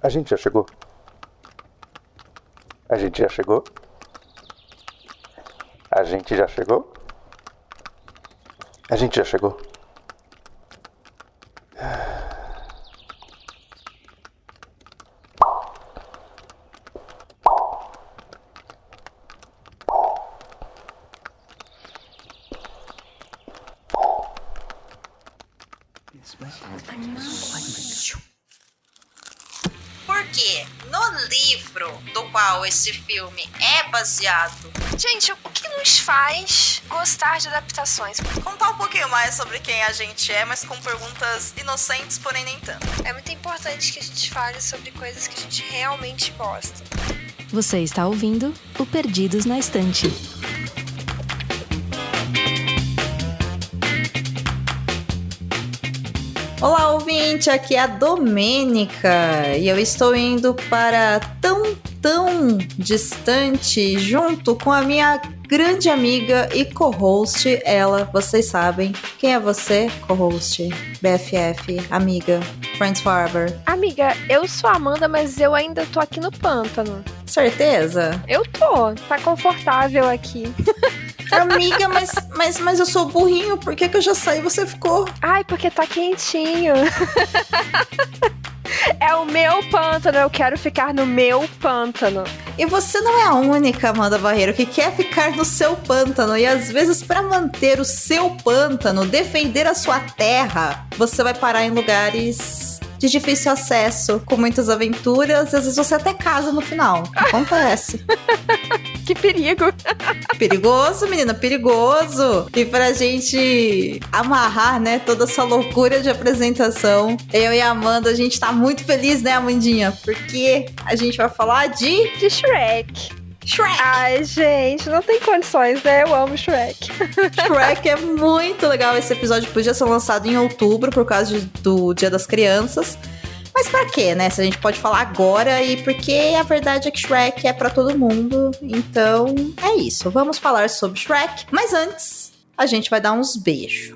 A gente já chegou? A gente já chegou? A gente já chegou? A gente já chegou? Porque no livro do qual esse filme é baseado... Gente, o que nos faz gostar de adaptações? Contar um pouquinho mais sobre quem a gente é, mas com perguntas inocentes, porém nem tanto. É muito importante que a gente fale sobre coisas que a gente realmente gosta. Você está ouvindo o Perdidos na Estante. Olá, ouvinte, aqui é a Domênica e eu estou indo para tão distante junto com a minha grande amiga e co-host, ela, vocês sabem. Quem é você, co-host, BFF, amiga, Friends Forever? Amiga, eu sou a Amanda, mas eu ainda tô aqui no pântano. Certeza? Eu tô, tá confortável aqui. Amiga, mas eu sou burrinho, por que eu já saí e você ficou? Ai, porque tá quentinho. É o meu pântano, eu quero ficar no meu pântano. E você não é a única, Amanda Barreiro, que quer ficar no seu pântano. E às vezes, para manter o seu pântano, defender a sua terra, você vai parar em lugares de difícil acesso, com muitas aventuras. Às vezes você até casa no final. Acontece. Que perigo. Perigoso, menina, perigoso. E pra gente amarrar, né, toda essa loucura de apresentação, eu e a Amanda, a gente tá muito feliz, né, Amandinha? Porque a gente vai falar de Shrek. Shrek. Ai, gente, não tem condições, né? Eu amo Shrek. Shrek é muito legal. Esse episódio podia ser lançado em outubro por causa do Dia das Crianças. Mas pra quê, né? Se a gente pode falar agora e porque a verdade é que Shrek é pra todo mundo. Então, é isso. Vamos falar sobre Shrek. Mas antes, a gente vai dar uns beijos.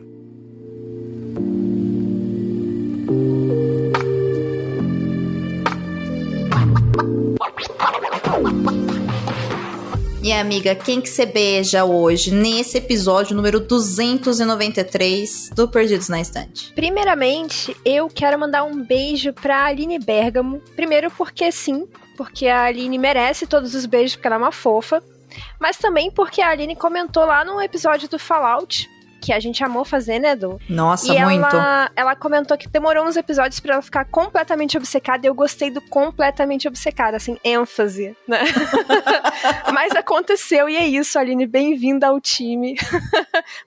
E amiga, quem que você beija hoje nesse episódio número 293 do Perdidos na Estante? Primeiramente, eu quero mandar um beijo pra Aline Bergamo. Primeiro porque sim, porque a Aline merece todos os beijos porque ela é uma fofa. Mas também porque a Aline comentou lá no episódio do Fallout, que a gente amou fazer, né, Edu? Nossa, e muito. Ela comentou que demorou uns episódios pra ela ficar completamente obcecada, e eu gostei do completamente obcecada, assim, ênfase, né? Mas aconteceu, e é isso, Aline, bem-vinda ao time.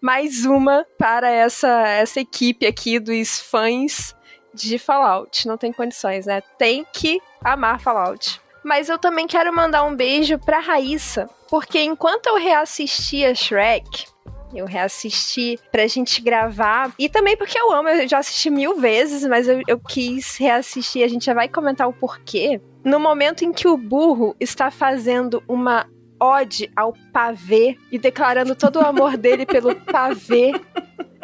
Mais uma para essa equipe aqui dos fãs de Fallout. Não tem condições, né? Tem que amar Fallout. Mas eu também quero mandar um beijo pra Raíssa, porque enquanto eu reassistia Shrek... Eu reassisti pra gente gravar. E também porque eu amo, eu já assisti 1000 vezes, mas eu quis reassistir. A gente já vai comentar o porquê. No momento em que o burro está fazendo uma ode ao pavê e declarando todo o amor dele pelo pavê,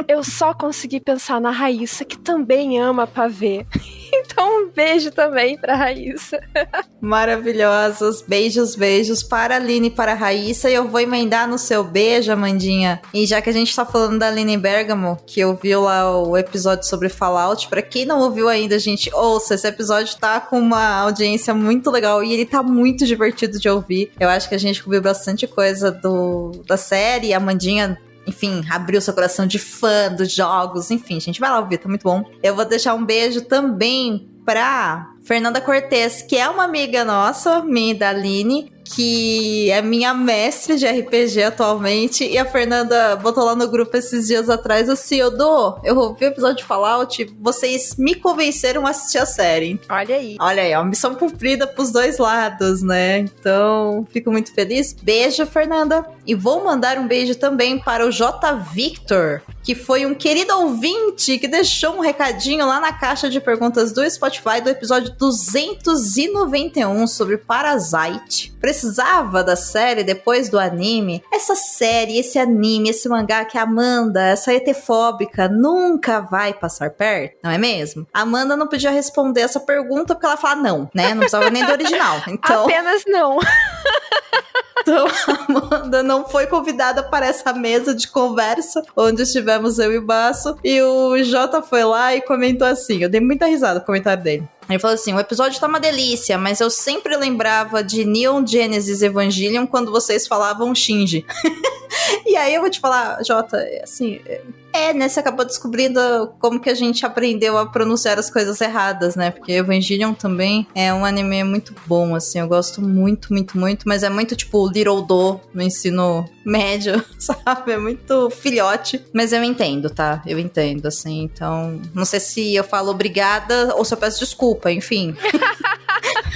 eu só consegui pensar na Raíssa, que também ama pavê. Então, um beijo também pra Raíssa. Maravilhosos. Beijos para a Aline e para a Raíssa. E eu vou emendar no seu beijo, Amandinha. E já que a gente tá falando da Aline Bergamo, que ouviu lá o episódio sobre Fallout, pra quem não ouviu ainda, gente, ouça. Esse episódio tá com uma audiência muito legal e ele tá muito divertido de ouvir. Eu acho que a gente ouviu bastante coisa da série. A Amandinha... Enfim, abriu seu coração de fã dos jogos. Enfim, gente, vai lá ouvir, tá muito bom. Eu vou deixar um beijo também pra Fernanda Cortez, que é uma amiga nossa, minha e da Aline, que é minha mestre de RPG atualmente. E a Fernanda botou lá no grupo esses dias atrás assim: eu ouvi o episódio de Fallout, vocês me convenceram a assistir a série. Olha aí. Olha aí, ó, missão cumprida pros dois lados, né? Então, fico muito feliz. Beijo, Fernanda. E vou mandar um beijo também para o J. Victor, que foi um querido ouvinte que deixou um recadinho lá na caixa de perguntas do Spotify do episódio 291 sobre Parasite. Pra esse precisava da série depois do anime. Essa série, esse anime, esse mangá que a Amanda, essa etefóbica, nunca vai passar perto, não é mesmo? A Amanda não podia responder essa pergunta porque ela fala não, né? Não precisava nem do original. Então... Apenas não. Então, a Amanda não foi convidada para essa mesa de conversa, onde estivemos eu e o Baço, e o Jota foi lá e comentou assim, eu dei muita risada no comentário dele. Ele falou assim, o episódio tá uma delícia, mas eu sempre lembrava de Neon Genesis Evangelion quando vocês falavam Shinji. E aí eu vou te falar, Jota, assim... né, você acabou descobrindo como que a gente aprendeu a pronunciar as coisas erradas, né? Porque Evangelion também é um anime muito bom, assim, eu gosto muito, muito, muito, mas é muito tipo Little Do no ensino médio, sabe? É muito filhote, mas eu entendo, tá? Eu entendo, assim, então... Não sei se eu falo obrigada ou se eu peço desculpa, enfim...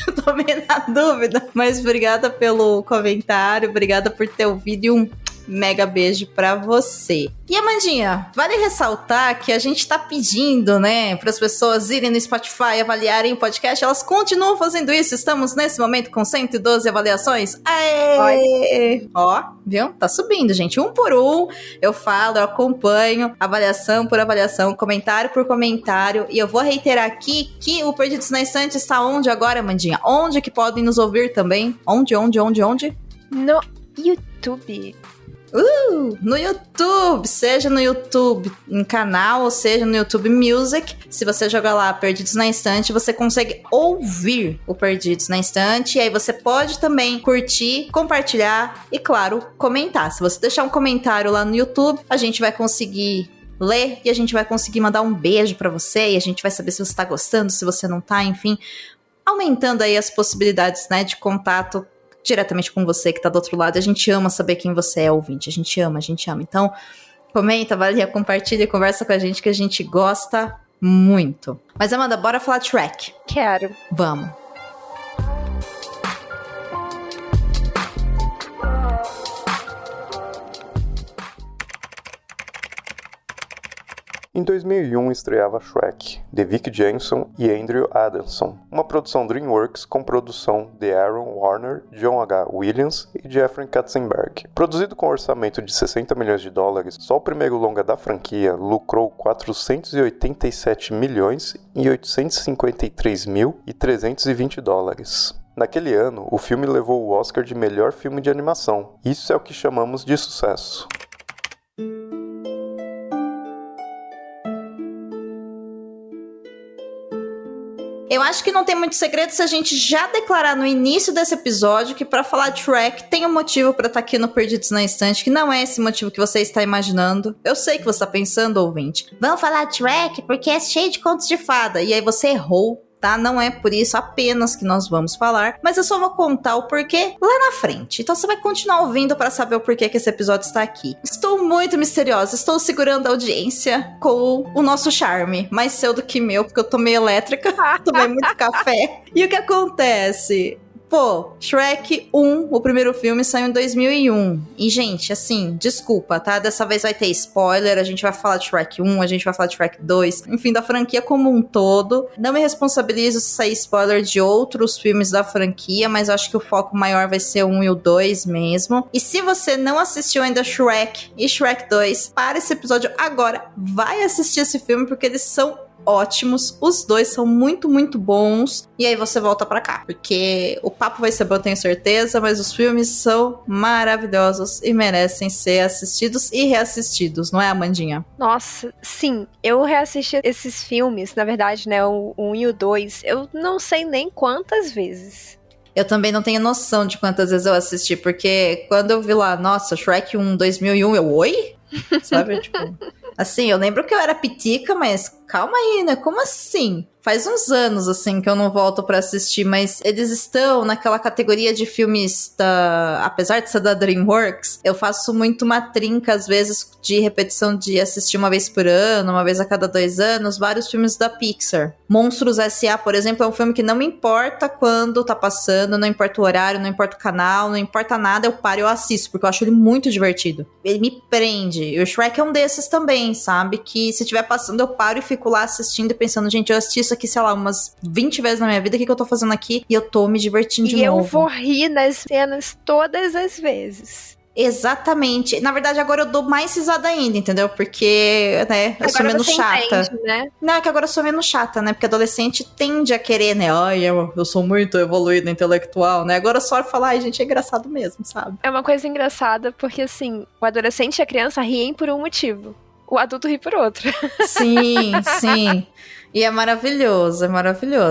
Eu tô meio na dúvida, mas obrigada pelo comentário, obrigada por ter ouvido e um mega beijo pra você. E Amandinha, vale ressaltar que a gente tá pedindo, né, para as pessoas irem no Spotify avaliarem o podcast, elas continuam fazendo isso, estamos nesse momento com 112 avaliações. Aê! Ó, viu? Tá subindo, gente, um por um, eu falo, eu acompanho, avaliação por avaliação, comentário por comentário, e eu vou reiterar aqui que o Perdidos na Estante está onde agora, Amandinha? Onde que podem nos ouvir também? Onde? No YouTube. No YouTube, seja no YouTube em canal, ou seja no YouTube Music. Se você jogar lá Perdidos na Estante, você consegue ouvir o Perdidos na Estante. E aí você pode também curtir, compartilhar e, claro, comentar. Se você deixar um comentário lá no YouTube, a gente vai conseguir ler e a gente vai conseguir mandar um beijo pra você. E a gente vai saber se você tá gostando, se você não tá, enfim. Aumentando aí as possibilidades, né, de contato diretamente com você que tá do outro lado. A gente ama saber quem você é, ouvinte. A gente ama. Então, comenta, avalia, compartilha e conversa com a gente que a gente gosta muito. Mas, Amanda, bora falar Shrek. Quero. Vamos. Em 2001 estreava Shrek, de Vic Jenson e Andrew Adamson, uma produção DreamWorks com produção de Aaron Warner, John H. Williams e Jeffrey Katzenberg. Produzido com um orçamento de $60 milhões, só o primeiro longa da franquia lucrou 487 milhões e 853.320 dólares. Naquele ano, o filme levou o Oscar de melhor filme de animação. Isso é o que chamamos de sucesso. Eu acho que não tem muito segredo se a gente já declarar no início desse episódio que pra falar de Shrek tem um motivo pra estar aqui no Perdidos na Estante, que não é esse motivo que você está imaginando. Eu sei que você está pensando, ouvinte. Vamos falar de Shrek porque é cheio de contos de fada. E aí você errou. Tá? Não é por isso apenas que nós vamos falar, mas eu só vou contar o porquê lá na frente. Então você vai continuar ouvindo para saber o porquê que esse episódio está aqui. Estou muito misteriosa, estou segurando a audiência com o nosso charme, mais seu do que meu, porque eu tomei elétrica, tomei muito café. E o que acontece? Pô, Shrek 1, o primeiro filme, saiu em 2001. E, gente, assim, desculpa, tá? Dessa vez vai ter spoiler, a gente vai falar de Shrek 1, a gente vai falar de Shrek 2, enfim, da franquia como um todo. Não me responsabilizo se sair spoiler de outros filmes da franquia, mas eu acho que o foco maior vai ser o 1 e o 2 mesmo. E se você não assistiu ainda Shrek e Shrek 2, para esse episódio agora, vai assistir esse filme, porque eles são ótimos, os dois são muito, muito bons, e aí você volta pra cá, porque o papo vai ser bom, eu tenho certeza, mas os filmes são maravilhosos e merecem ser assistidos e reassistidos, não é, Amandinha? Nossa, sim, eu reassisti esses filmes, na verdade, né, o 1 e o 2, eu não sei nem quantas vezes. Eu também não tenho noção de quantas vezes eu assisti, porque quando eu vi lá, nossa, Shrek 1 2001, eu, oi? Sabe, tipo... Assim, eu lembro que eu era pitica, mas calma aí, né? Como assim? Faz uns anos, assim, que eu não volto pra assistir, mas eles estão naquela categoria de filmes apesar de ser da DreamWorks, eu faço muito uma trinca, às vezes, de repetição de assistir uma vez por ano, uma vez a cada 2 anos, vários filmes da Pixar. Monstros S.A., por exemplo, é um filme que não me importa quando tá passando, não importa o horário, não importa o canal, não importa nada, eu paro e eu assisto, porque eu acho ele muito divertido. Ele me prende. E o Shrek é um desses também. bem, sabe? Que se estiver passando, eu paro e fico lá assistindo e pensando, gente, eu assisti isso aqui, sei lá, umas 20 vezes na minha vida, o que eu tô fazendo aqui? E eu tô me divertindo de novo. E eu vou rir nas cenas todas as vezes. Exatamente. Na verdade, agora eu dou mais risada ainda, entendeu? Porque, né, eu sou menos chata. Entende, né? Não, é que agora eu sou menos chata, né? Porque adolescente tende a querer, né? Ai, eu sou muito evoluída intelectual, né? Agora eu só falo, ai, gente, é engraçado mesmo, sabe? É uma coisa engraçada, porque assim, o adolescente e a criança riem por um motivo. O adulto ri por outro. Sim, sim. E é maravilhoso,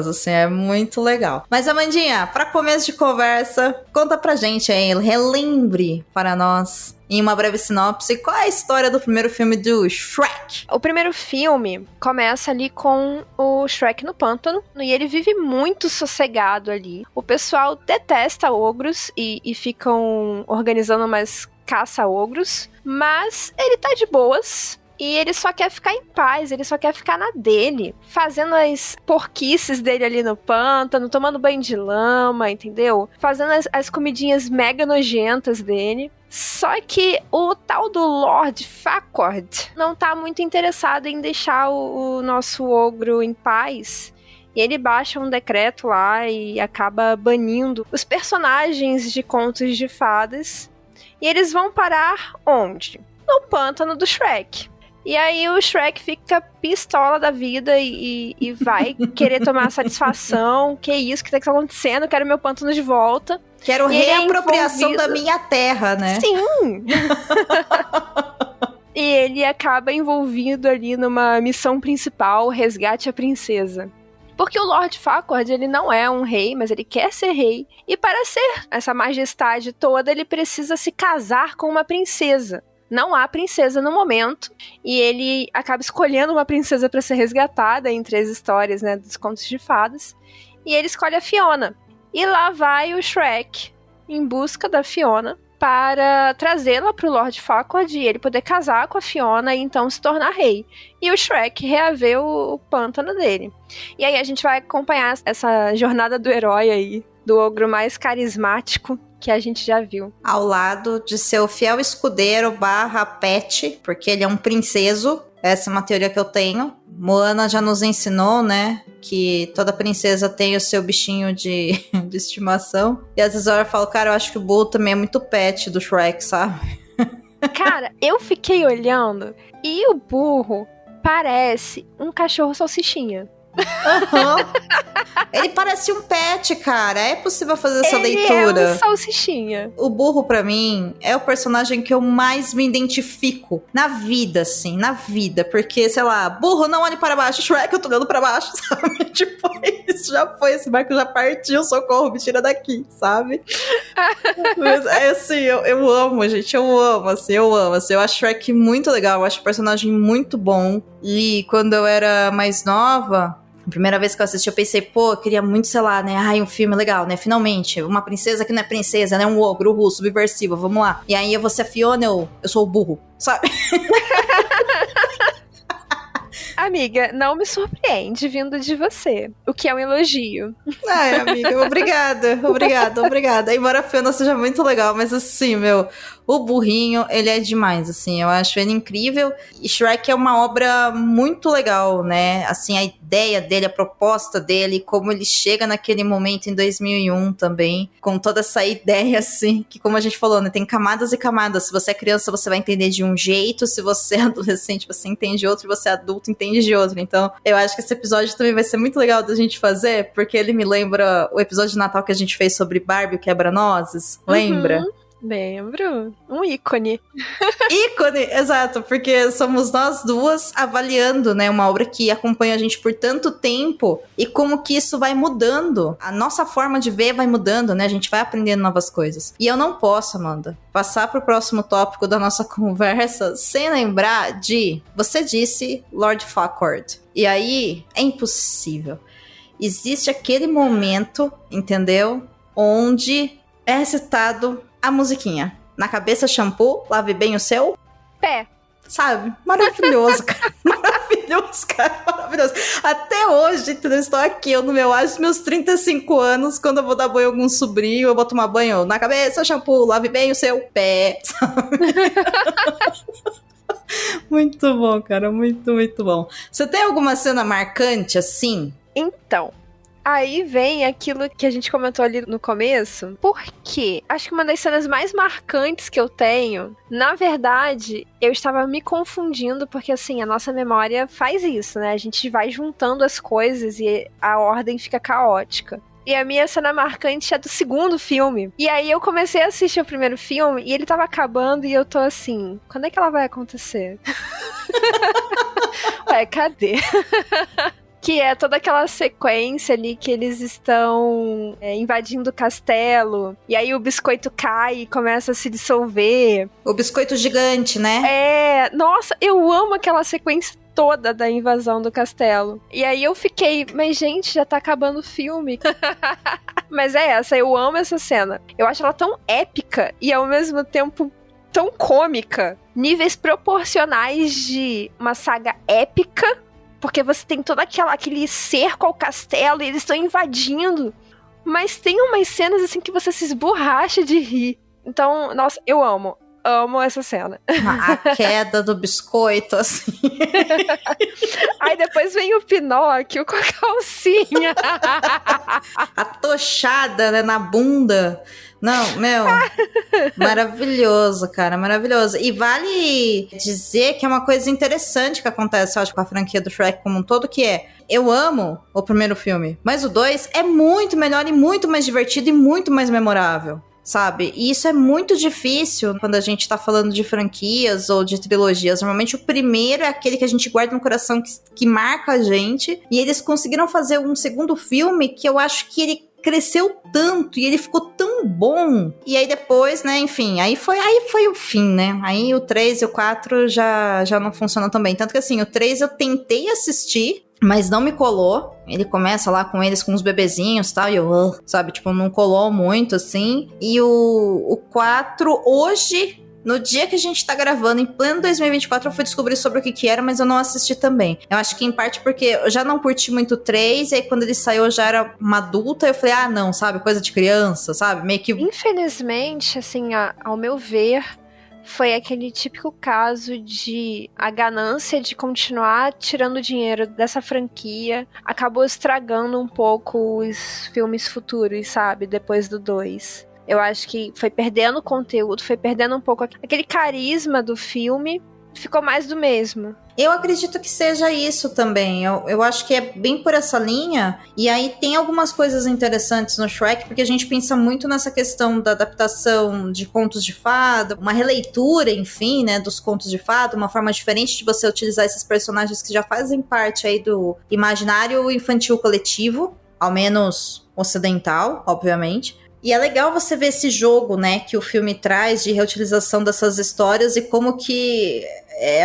assim, é muito legal. Mas, Amandinha, para começo de conversa, conta pra gente aí, relembre para nós, em uma breve sinopse, qual é a história do primeiro filme do Shrek? O primeiro filme começa ali com o Shrek no pântano, e ele vive muito sossegado ali. O pessoal detesta ogros e ficam organizando umas caça-ogros, mas ele tá de boas. E ele só quer ficar em paz, ele só quer ficar na dele, fazendo as porquices dele ali no pântano, tomando banho de lama, entendeu? Fazendo as comidinhas mega nojentas dele. Só que o tal do Lord Farquaad não tá muito interessado em deixar o nosso ogro em paz. E ele baixa um decreto lá e acaba banindo os personagens de contos de fadas. E eles vão parar onde? No pântano do Shrek. E aí o Shrek fica pistola da vida e vai querer tomar satisfação. Que isso que tá acontecendo? Quero meu pântano de volta. Quero reapropriação da minha terra, né? Sim! E ele acaba envolvido ali numa missão principal, resgate a princesa. Porque o Lord Farquaad, ele não é um rei, mas ele quer ser rei. E para ser essa majestade toda, ele precisa se casar com uma princesa. Não há princesa no momento, e ele acaba escolhendo uma princesa para ser resgatada entre as histórias, né, dos contos de fadas, e ele escolhe a Fiona. E lá vai o Shrek em busca da Fiona para trazê-la para o Lord Farquaad e ele poder casar com a Fiona e então se tornar rei. E o Shrek reaver o pântano dele. E aí a gente vai acompanhar essa jornada do herói aí, do ogro mais carismático que a gente já viu. Ao lado de seu fiel escudeiro / pet, porque ele é um princeso. Essa é uma teoria que eu tenho. Moana já nos ensinou, né, que toda princesa tem o seu bichinho de estimação. E às vezes eu falo, cara, eu acho que o burro também é muito pet do Shrek, sabe? Cara, eu fiquei olhando e o burro parece um cachorro salsichinha. Uhum. Ele parece um pet, cara. É possível fazer essa leitura. Ele é um salsichinha. O burro, pra mim, é o personagem que eu mais me identifico na vida, assim, na vida. Porque, sei lá, burro, não olhe para baixo. Shrek, eu tô olhando pra baixo, sabe? Tipo, isso já foi. Esse barco já partiu, socorro, me tira daqui, sabe? Mas, é assim, eu amo, gente. Eu amo. Eu acho Shrek muito legal. Eu acho o personagem muito bom. E quando eu era mais nova, a primeira vez que eu assisti, eu pensei, pô, eu queria muito, sei lá, né? Ai, um filme legal, né? Finalmente, uma princesa que não é princesa, né? Um ogro, russo, subversivo, vamos lá. E aí eu vou ser a Fiona, eu sou o burro, sabe? Amiga, não me surpreende vindo de você, o que é um elogio. Ai, amiga, obrigada. Embora a Fiona seja muito legal, mas assim, o burrinho, ele é demais, assim, eu acho ele incrível. E Shrek é uma obra muito legal, né? Assim, a ideia dele, a proposta dele, como ele chega naquele momento em 2001 também, com toda essa ideia, assim, que como a gente falou, né? Tem camadas e camadas. Se você é criança, você vai entender de um jeito, se você é adolescente, você entende de outro, e você é adulto, entende de outro. Então, eu acho que esse episódio também vai ser muito legal da gente fazer, porque ele me lembra o episódio de Natal que a gente fez sobre Barbie, o Quebra-Nozes, lembra? Lembro. Um ícone. Ícone, exato, porque somos nós duas avaliando, né, uma obra que acompanha a gente por tanto tempo e como que isso vai mudando. A nossa forma de ver vai mudando, né, a gente vai aprendendo novas coisas. E eu não posso, Amanda, passar pro próximo tópico da nossa conversa sem lembrar de... Você disse Lord Farquaad. E aí, é impossível. Existe aquele momento, entendeu? Onde é citado a musiquinha. Na cabeça, shampoo, lave bem o seu pé. Sabe? Maravilhoso, cara. Maravilhoso. Até hoje, entendeu? Estou aqui, eu no meu auge dos meus 35 anos, quando eu vou dar banho a algum sobrinho, eu vou tomar banho na cabeça, shampoo, lave bem o seu pé. Sabe? Muito bom, cara, muito, muito bom. Você tem alguma cena marcante, assim? Então, aí vem aquilo que a gente comentou ali no começo, porque acho que uma das cenas mais marcantes que eu tenho, na verdade, eu estava me confundindo, porque assim, a nossa memória faz isso, né? A gente vai juntando as coisas e a ordem fica caótica. E a minha cena marcante é do segundo filme. E aí eu comecei a assistir o primeiro filme e ele tava acabando e eu tô assim, quando é que ela vai acontecer? Ué, cadê? Que é toda aquela sequência ali que eles estão invadindo o castelo. E aí o biscoito cai e começa a se dissolver. O biscoito gigante, né? Nossa, eu amo aquela sequência toda da invasão do castelo. E aí eu fiquei, mas gente, já tá acabando o filme. Mas é essa, eu amo essa cena. Eu acho ela tão épica e ao mesmo tempo tão cômica. Níveis proporcionais de uma saga épica, porque você tem todo aquele cerco ao castelo e eles estão invadindo. Mas tem umas cenas assim que você se esborracha de rir. Então, nossa, eu amo essa cena. A queda do biscoito, assim. Aí depois vem o Pinóquio com a calcinha. A tochada, né, na bunda. Não, meu, maravilhoso, cara, maravilhoso. E vale dizer que é uma coisa interessante que acontece, eu acho, com a franquia do Shrek como um todo, que é, eu amo o primeiro filme, mas o 2 é muito melhor e muito mais divertido e muito mais memorável. Sabe? E isso é muito difícil quando a gente tá falando de franquias ou de trilogias. Normalmente o primeiro é aquele que a gente guarda no coração, que marca a gente. E eles conseguiram fazer um segundo filme que eu acho que ele cresceu tanto e ele ficou tão bom. E aí depois, né, enfim, aí foi o fim, né? Aí o 3 e o 4 já não funcionam tão bem. Tanto que assim, o 3 eu tentei assistir, mas não me colou. Ele começa lá com eles com os bebezinhos e tal, e eu, sabe, tipo, não colou muito, assim. E o 4, hoje, no dia que a gente tá gravando, em pleno 2024, eu fui descobrir sobre o que era, mas eu não assisti também. Eu acho que em parte porque eu já não curti muito o 3, e aí quando ele saiu eu já era uma adulta, eu falei, não, sabe, coisa de criança, sabe, meio que... Infelizmente, assim, ao meu ver, foi aquele típico caso de a ganância de continuar tirando dinheiro dessa franquia acabou estragando um pouco os filmes futuros, sabe? Depois do 2. Eu acho que foi perdendo conteúdo, foi perdendo um pouco aquele carisma do filme, ficou mais do mesmo. Eu acredito que seja isso também. Eu acho que é bem por essa linha. E aí tem algumas coisas interessantes no Shrek, porque a gente pensa muito nessa questão da adaptação de contos de fada, uma releitura, enfim, né, dos contos de fada, uma forma diferente de você utilizar esses personagens que já fazem parte aí do imaginário infantil coletivo, ao menos ocidental, obviamente. E é legal você ver esse jogo, né, que o filme traz de reutilização dessas histórias e como que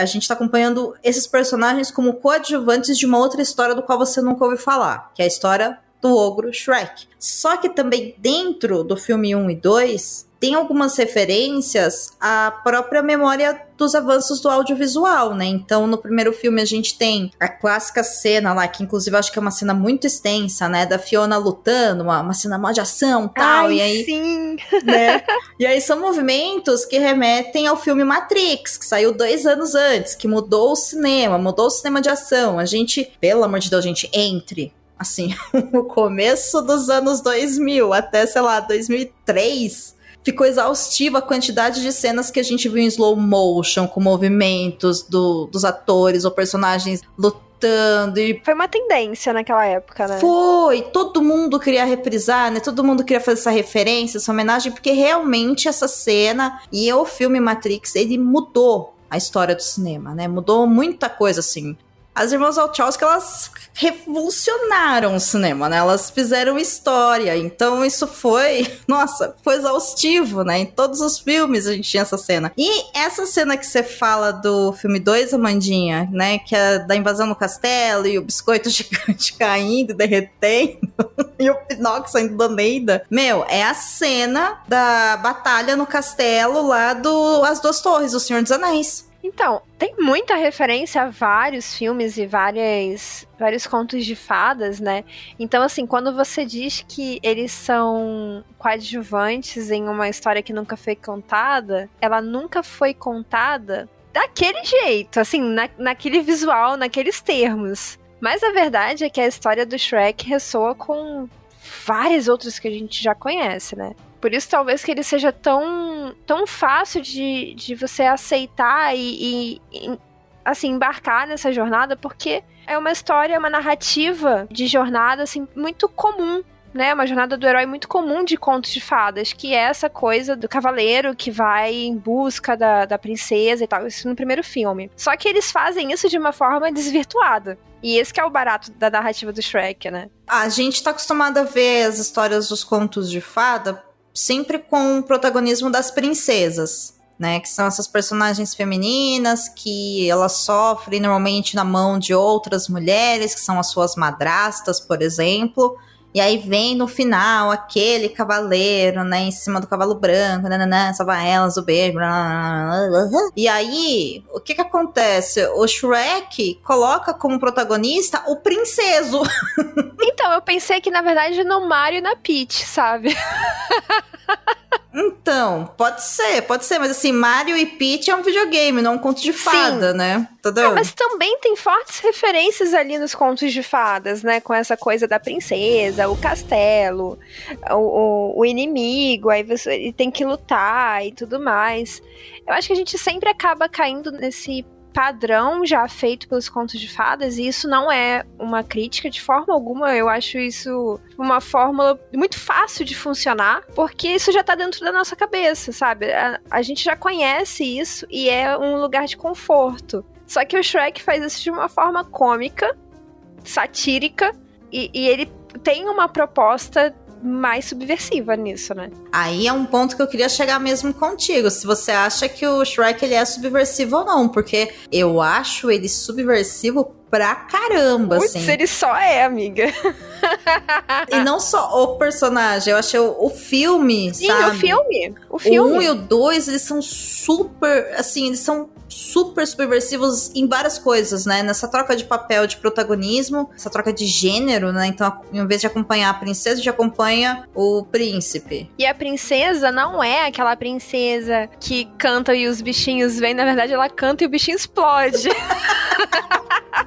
a gente tá acompanhando esses personagens como coadjuvantes de uma outra história do qual você nunca ouviu falar, que é a história do ogro Shrek. Só que também dentro do filme 1 e 2 tem algumas referências à própria memória dos avanços do audiovisual, né? Então, no primeiro filme a gente tem a clássica cena lá, que inclusive eu acho que é uma cena muito extensa, né? Da Fiona lutando, uma cena mó de ação e tal. Ai, e aí, sim! Né? E aí são movimentos que remetem ao filme Matrix, que saiu 2 anos antes, que mudou o cinema de ação. A gente, pelo amor de Deus, gente, entre... assim, o começo dos anos 2000 até, sei lá, 2003, ficou exaustiva a quantidade de cenas que a gente viu em slow motion, com movimentos dos atores ou personagens lutando. E foi uma tendência naquela época, né? Foi! Todo mundo queria reprisar, né? Todo mundo queria fazer essa referência, essa homenagem, porque realmente essa cena e o filme Matrix, ele mudou a história do cinema, né? Mudou muita coisa, assim. As irmãs Wachowski, elas revolucionaram o cinema, né? Elas fizeram história. Então isso foi, nossa, foi exaustivo, né? Em todos os filmes a gente tinha essa cena. E essa cena que você fala do filme 2, Amandinha, né? Que é da invasão no castelo e o biscoito gigante caindo, derretendo e o Pinóquio saindo da Neida. Meu, é a cena da batalha no castelo lá do As Duas Torres, do Senhor dos Anéis. Então, tem muita referência a vários filmes e vários contos de fadas, né? Então, assim, quando você diz que eles são coadjuvantes em uma história que nunca foi contada, ela nunca foi contada daquele jeito, assim, naquele visual, naqueles termos. Mas a verdade é que a história do Shrek ressoa com várias outras que a gente já conhece, né? Por isso, talvez que ele seja tão fácil de você aceitar e assim, embarcar nessa jornada, porque é uma história, uma narrativa de jornada, assim, muito comum, né? Uma jornada do herói muito comum de contos de fadas, que é essa coisa do cavaleiro que vai em busca da princesa e tal, isso no primeiro filme. Só que eles fazem isso de uma forma desvirtuada. E esse que é o barato da narrativa do Shrek, né? A gente tá acostumado a ver as histórias dos contos de fada sempre com o protagonismo das princesas, né? Que são essas personagens femininas que elas sofrem normalmente na mão de outras mulheres, que são as suas madrastas, por exemplo. E aí vem no final aquele cavaleiro, né, em cima do cavalo branco, salva elas, o beijo. E aí, o que acontece? O Shrek coloca como protagonista o princeso. Então, eu pensei que, na verdade, no Mario e na Peach, sabe? Então, pode ser, mas assim, Mario e Peach é um videogame, não um conto de fada, né? Entendeu? Mas também tem fortes referências ali nos contos de fadas, né? Com essa coisa da princesa, o castelo, o inimigo, aí ele tem que lutar e tudo mais. Eu acho que a gente sempre acaba caindo nesse padrão já feito pelos contos de fadas, e isso não é uma crítica de forma alguma. Eu acho isso uma fórmula muito fácil de funcionar, porque isso já tá dentro da nossa cabeça, sabe? A gente já conhece isso e é um lugar de conforto. Só que o Shrek faz isso de uma forma cômica, satírica, e ele tem uma proposta mais subversiva nisso, né? Aí é um ponto que eu queria chegar mesmo contigo, se você acha que o Shrek ele é subversivo ou não, porque eu acho ele subversivo pra caramba, Putz, assim. ele só é, amiga. E não só o personagem, eu achei o filme, Sim, sabe? O filme. O 1 e o 2, eles são super, assim, eles são super subversivos em várias coisas, né? Nessa troca de papel de protagonismo, essa troca de gênero, né? Então, em vez de acompanhar a princesa, a gente acompanha o príncipe. E a princesa não é aquela princesa que canta e os bichinhos vêm. Na verdade, ela canta e o bichinho explode.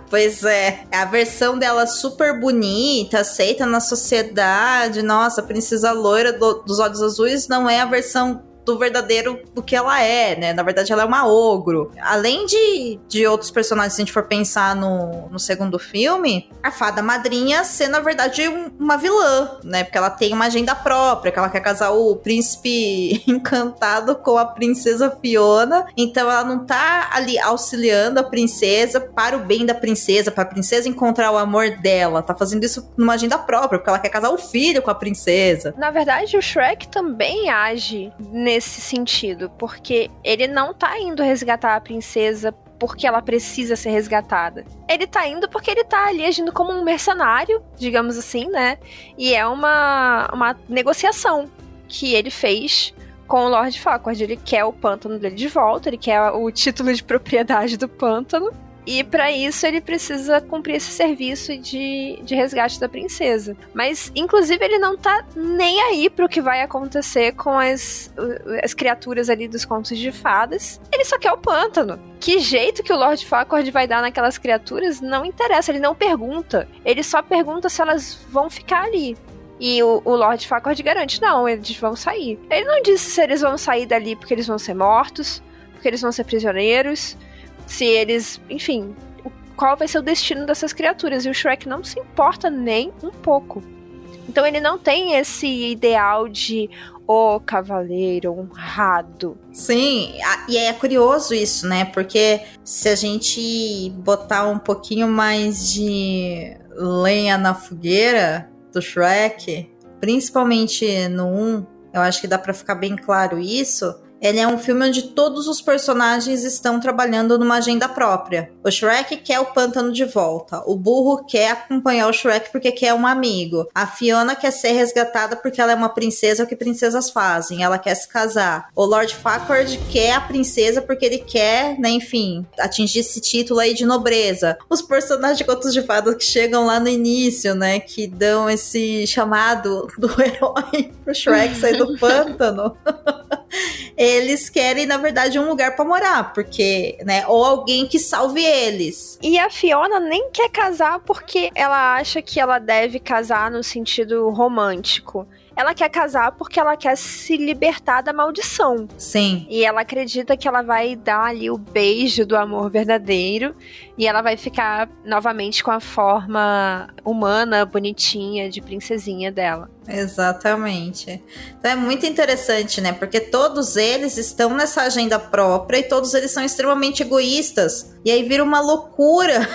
Pois é, a versão dela super bonita, aceita na sociedade. Nossa, a princesa loira dos olhos azuis não é a versão do verdadeiro do que ela é, né? Na verdade, ela é uma ogro. Além de outros personagens, se a gente for pensar no segundo filme, a fada madrinha ser, na verdade, uma vilã, né? Porque ela tem uma agenda própria, que ela quer casar o príncipe encantado com a princesa Fiona. Então, ela não tá ali auxiliando a princesa para o bem da princesa, para a princesa encontrar o amor dela. Tá fazendo isso numa agenda própria, porque ela quer casar o filho com a princesa. Na verdade, o Shrek também age nesse sentido, porque ele não tá indo resgatar a princesa porque ela precisa ser resgatada. Ele tá indo porque ele tá ali agindo como um mercenário, digamos assim, né? E é uma negociação que ele fez com o Lord Farquaad. Ele quer o pântano dele de volta, ele quer o título de propriedade do pântano. E pra isso ele precisa cumprir esse serviço de resgate da princesa. Mas, inclusive, ele não tá nem aí pro que vai acontecer com as criaturas ali dos contos de fadas. Ele só quer o pântano. Que jeito que o Lord Farquaad vai dar naquelas criaturas não interessa, ele não pergunta. Ele só pergunta se elas vão ficar ali. E o Lord Farquaad garante, não, eles vão sair. Ele não disse se eles vão sair dali porque eles vão ser mortos, porque eles vão ser prisioneiros, se eles, enfim, qual vai ser o destino dessas criaturas. E o Shrek não se importa nem um pouco. Então ele não tem esse ideal de o cavaleiro honrado. Sim, e é curioso isso, né? Porque se a gente botar um pouquinho mais de lenha na fogueira do Shrek, principalmente no 1, eu acho que dá pra ficar bem claro isso. Ele é um filme onde todos os personagens estão trabalhando numa agenda própria. O Shrek quer o pântano de volta. O burro quer acompanhar o Shrek porque quer um amigo. A Fiona quer ser resgatada porque ela é uma princesa, o que princesas fazem. Ela quer se casar. O Lord Farquaad quer a princesa porque ele quer, né, enfim, atingir esse título aí de nobreza. Os personagens de contos de fadas que chegam lá no início, né, que dão esse chamado do herói pro Shrek sair do pântano. eles querem, na verdade, um lugar pra morar, porque, né, ou alguém que salve eles. E a Fiona nem quer casar porque ela acha que ela deve casar no sentido romântico. Ela quer casar porque ela quer se libertar da maldição. Sim. E ela acredita que ela vai dar ali o beijo do amor verdadeiro e ela vai ficar novamente com a forma humana, bonitinha, de princesinha dela. Exatamente. Então é muito interessante, né? Porque todos eles estão nessa agenda própria e todos eles são extremamente egoístas. E aí vira uma loucura,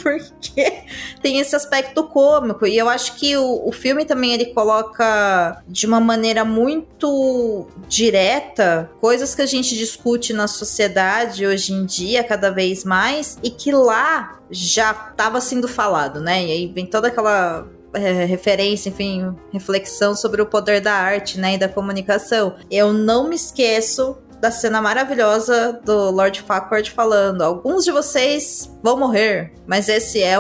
porque tem esse aspecto cômico. E eu acho que o filme também ele coloca de uma maneira muito direta coisas que a gente discute na sociedade hoje em dia, cada vez mais, e que lá já estava sendo falado, né? E aí vem toda aquela referência, enfim, reflexão sobre o poder da arte, né, e da comunicação. Eu não me esqueço da cena maravilhosa do Lord Farquaad falando: alguns de vocês vão morrer, mas esse é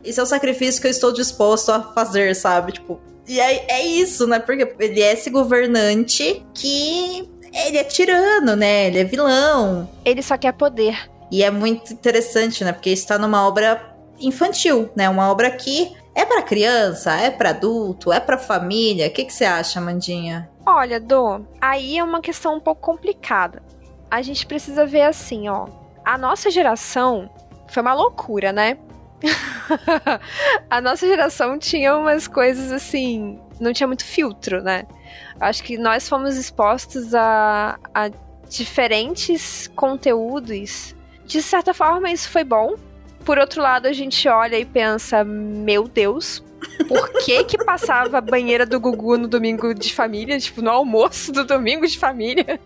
esse é o sacrifício que eu estou disposto a fazer, sabe? Tipo, e é isso, né? Porque ele é esse governante que ele é tirano, né? Ele é vilão. Ele só quer poder. E é muito interessante, né? Porque está numa obra infantil, né? Uma obra que é pra criança, é pra adulto, é pra família. O que você acha, Mandinha? Olha, Dô, aí é uma questão um pouco complicada. A gente precisa ver assim, ó. A nossa geração foi uma loucura, né? A nossa geração tinha umas coisas assim, não tinha muito filtro, né? Acho que nós fomos expostos a diferentes conteúdos. De certa forma, isso foi bom. Por outro lado, a gente olha e pensa: meu Deus, por que passava a banheira do Gugu no domingo de família? Tipo, no almoço do domingo de família?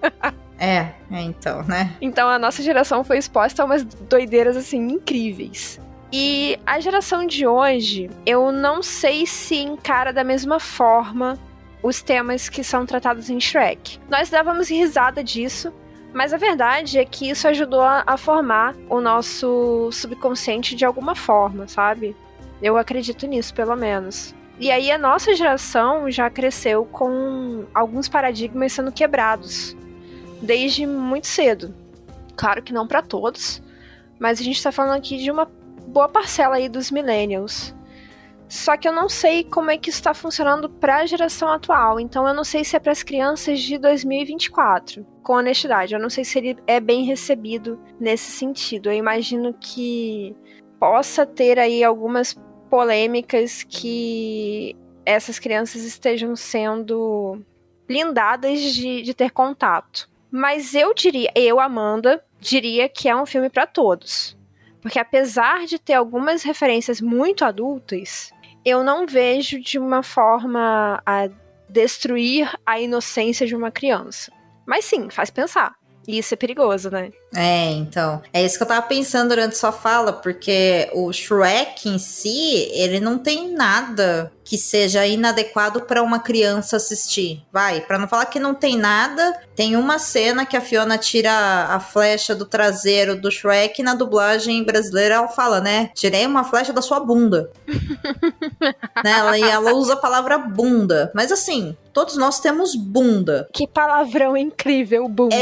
Então, né? Então a nossa geração foi exposta a umas doideiras, assim, incríveis. E a geração de hoje, eu não sei se encara da mesma forma os temas que são tratados em Shrek. Nós dávamos risada disso, mas a verdade é que isso ajudou a formar o nosso subconsciente de alguma forma, sabe? Eu acredito nisso, pelo menos. E aí a nossa geração já cresceu com alguns paradigmas sendo quebrados, desde muito cedo. Claro que não para todos, mas a gente tá falando aqui de uma boa parcela aí dos millennials. Só que eu não sei como é que isso tá funcionando para a geração atual, então eu não sei se é para as crianças de 2024. Com honestidade, eu não sei se ele é bem recebido nesse sentido. Eu imagino que possa ter aí algumas polêmicas que essas crianças estejam sendo blindadas de ter contato. Mas eu, Amanda, diria que é um filme para todos. Porque apesar de ter algumas referências muito adultas, eu não vejo de uma forma a destruir a inocência de uma criança. Mas sim, faz pensar. E isso é perigoso, né? Então. É isso que eu tava pensando durante sua fala, porque o Shrek em si, ele não tem nada que seja inadequado para uma criança assistir. Pra não falar que não tem nada, tem uma cena que a Fiona tira a flecha do traseiro do Shrek e na dublagem brasileira ela fala, né? Tirei uma flecha da sua bunda. Né? E ela usa a palavra bunda. Mas assim, todos nós temos bunda. Que palavrão incrível, bunda.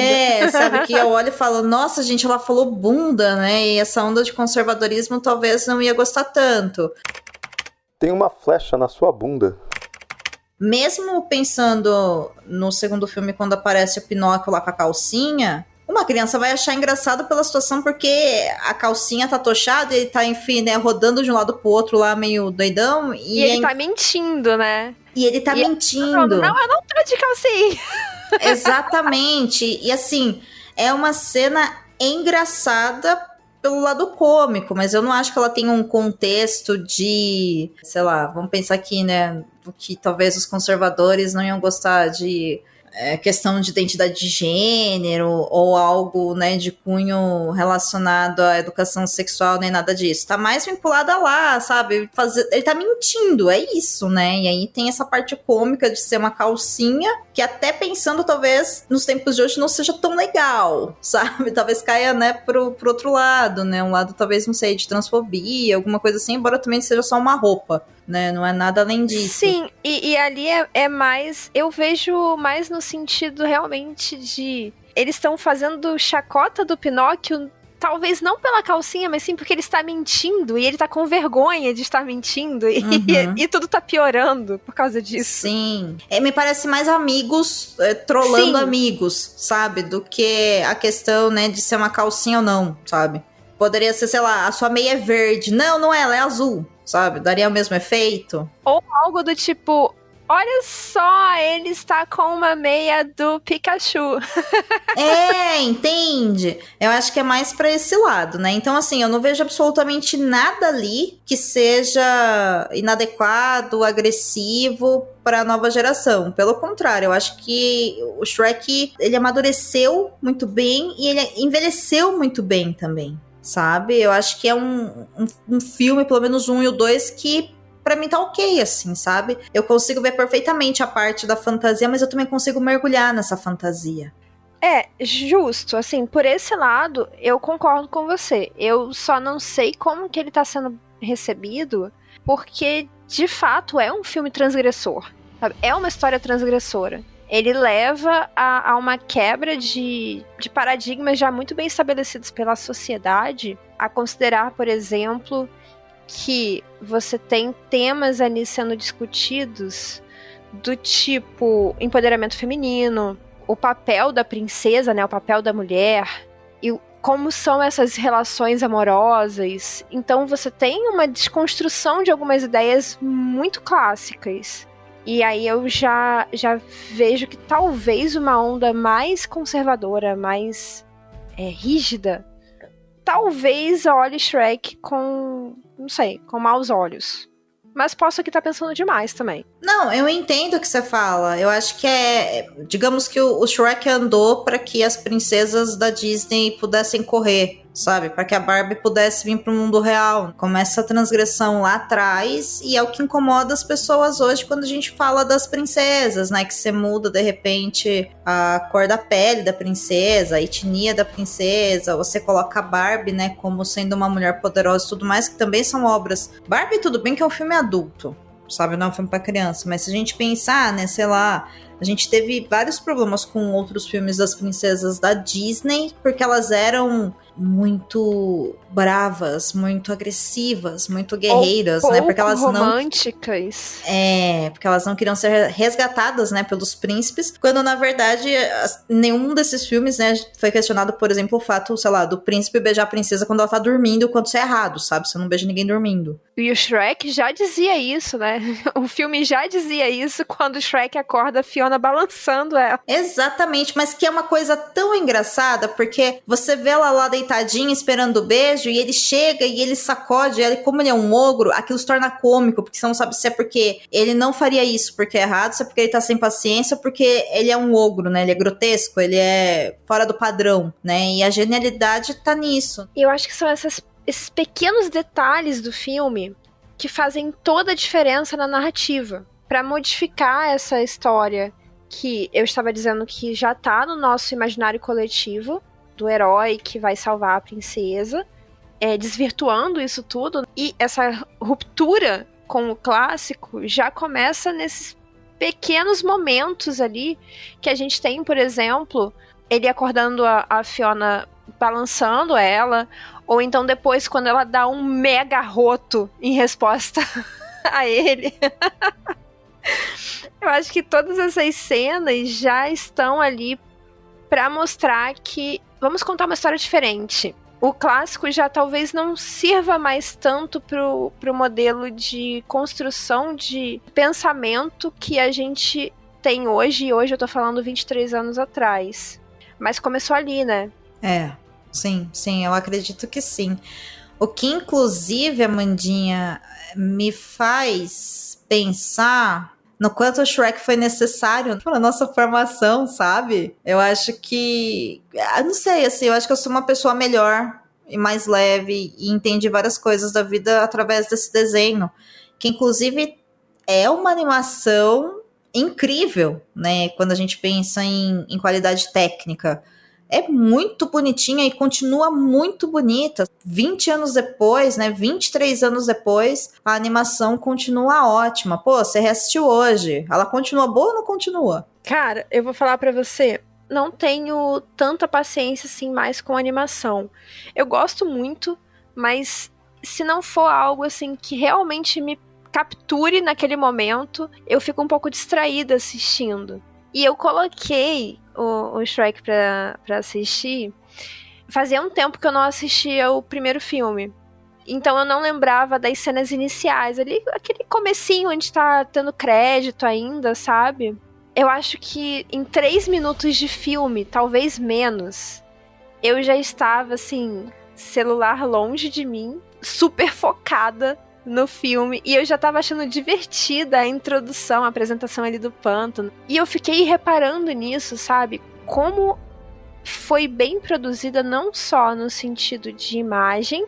Sabe, que eu olho e falo, nossa, gente, ela falou bunda, né? E essa onda de conservadorismo talvez não ia gostar tanto. Tem uma flecha na sua bunda. Mesmo pensando no segundo filme, quando aparece o Pinóquio lá com a calcinha, uma criança vai achar engraçado pela situação, porque a calcinha tá tochada e ele tá, enfim, né, rodando de um lado pro outro lá, meio doidão. E ele tá mentindo, né? E ele tá mentindo. Não, eu não tô de calcinha. Exatamente. E assim, é uma cena engraçada pelo lado cômico, mas eu não acho que ela tenha um contexto de, sei lá, vamos pensar aqui, né, do que talvez os conservadores não iam gostar de questão de identidade de gênero ou algo, né, de cunho relacionado à educação sexual, nem nada disso. Tá mais vinculada lá, sabe? Ele tá mentindo, é isso, né? E aí tem essa parte cômica de ser uma calcinha que até pensando talvez nos tempos de hoje não seja tão legal, sabe? Talvez caia, né, pro outro lado, né? Um lado talvez, não sei, de transfobia, alguma coisa assim, embora também seja só uma roupa, né? Não é nada além disso. Sim, e ali é mais... Eu vejo mais no sentido realmente de... Eles estão fazendo chacota do Pinóquio, talvez não pela calcinha, mas sim porque ele está mentindo, e ele tá com vergonha de estar mentindo, e tudo tá piorando por causa disso. Sim. Me parece mais amigos trollando Sim. amigos, sabe? Do que a questão, né, de ser uma calcinha ou não, sabe? Poderia ser, sei lá, a sua meia é verde. Não, não é, ela é azul, sabe? Daria o mesmo efeito. Ou algo do tipo... Olha só, ele está com uma meia do Pikachu. Entende? Eu acho que é mais pra esse lado, né? Então, assim, eu não vejo absolutamente nada ali que seja inadequado, agressivo pra nova geração. Pelo contrário, eu acho que o Shrek, ele amadureceu muito bem e ele envelheceu muito bem também, sabe? Eu acho que é um filme, pelo menos 1 e o 2, que pra mim tá ok, assim, sabe? Eu consigo ver perfeitamente a parte da fantasia, mas eu também consigo mergulhar nessa fantasia. Justo, assim, por esse lado, eu concordo com você. Eu só não sei como que ele tá sendo recebido, porque, de fato, é um filme transgressor, sabe? É uma história transgressora. Ele leva a uma quebra de paradigmas já muito bem estabelecidos pela sociedade, a considerar, por exemplo... que você tem temas ali sendo discutidos do tipo empoderamento feminino, o papel da princesa, né, o papel da mulher, e como são essas relações amorosas. Então você tem uma desconstrução de algumas ideias muito clássicas. E aí eu já vejo que talvez uma onda mais conservadora, mais rígida, talvez olhe Shrek com, não sei, com maus olhos. Mas posso aqui estar pensando demais também. Não, eu entendo o que você fala. Eu acho que digamos que o Shrek andou para que as princesas da Disney pudessem correr, sabe? Para que a Barbie pudesse vir pro mundo real. Começa a transgressão lá atrás e é o que incomoda as pessoas hoje quando a gente fala das princesas, né? Que você muda, de repente, a cor da pele da princesa, a etnia da princesa, você coloca a Barbie, né, como sendo uma mulher poderosa e tudo mais, que também são obras. Barbie, tudo bem que é um filme adulto, sabe? Não é um filme pra criança, mas se a gente pensar, né, sei lá, a gente teve vários problemas com outros filmes das princesas da Disney, porque elas eram muito bravas, muito agressivas, muito guerreiras, né? Porque elas românticas. Porque elas não queriam ser resgatadas, né, pelos príncipes, quando na verdade nenhum desses filmes, né, foi questionado, por exemplo, o fato, sei lá, do príncipe beijar a princesa quando ela tá dormindo, quando isso é errado, sabe? Você não beija ninguém dormindo. E o Shrek já dizia isso, né? O filme já dizia isso quando o Shrek acorda a Fiona balançando ela. Exatamente, mas que é uma coisa tão engraçada, porque você vê ela lá deitadinha esperando o beijo e ele chega e ele sacode ela, e como ele é um ogro, aquilo se torna cômico, porque você não sabe se é porque ele não faria isso porque é errado, se é porque ele tá sem paciência, porque ele é um ogro, né? Ele é grotesco, ele é fora do padrão, né? E a genialidade tá nisso. E eu acho que são esses pequenos detalhes do filme que fazem toda a diferença na narrativa, pra modificar essa história que eu estava dizendo que já tá no nosso imaginário coletivo, do herói que vai salvar a princesa, desvirtuando isso tudo. E essa ruptura com o clássico já começa nesses pequenos momentos ali que a gente tem, por exemplo, ele acordando a Fiona, balançando ela, ou então depois quando ela dá um mega roto em resposta a ele. Eu acho que todas essas cenas já estão ali pra mostrar que vamos contar uma história diferente. O clássico já talvez não sirva mais tanto pro modelo de construção de pensamento que a gente tem hoje, e hoje eu tô falando 23 anos atrás. Mas começou ali, né? Sim, eu acredito que sim. O que, inclusive, Amandinha, me faz pensar no quanto o Shrek foi necessário para nossa formação, sabe? Eu acho que... não sei, assim, eu acho que eu sou uma pessoa melhor e mais leve e entende várias coisas da vida através desse desenho, que, inclusive, é uma animação incrível, né? Quando a gente pensa em qualidade técnica. É muito bonitinha e continua muito bonita. 20 anos depois, né? 23 anos depois, a animação continua ótima. Pô, você reassistiu hoje. Ela continua boa ou não continua? Cara, eu vou falar pra você, não tenho tanta paciência assim mais com animação. Eu gosto muito, mas se não for algo assim que realmente me capture naquele momento, eu fico um pouco distraída assistindo. E eu coloquei o Shrek pra assistir. Fazia um tempo que eu não assistia o primeiro filme. Então eu não lembrava das cenas iniciais. Ali, aquele comecinho onde tá tendo crédito ainda, sabe? Eu acho que em 3 minutos de filme, talvez menos, eu já estava, assim, celular longe de mim, super focada no filme, e eu já tava achando divertida a introdução, a apresentação ali do pântano. E eu fiquei reparando nisso, sabe? Como foi bem produzida, não só no sentido de imagem,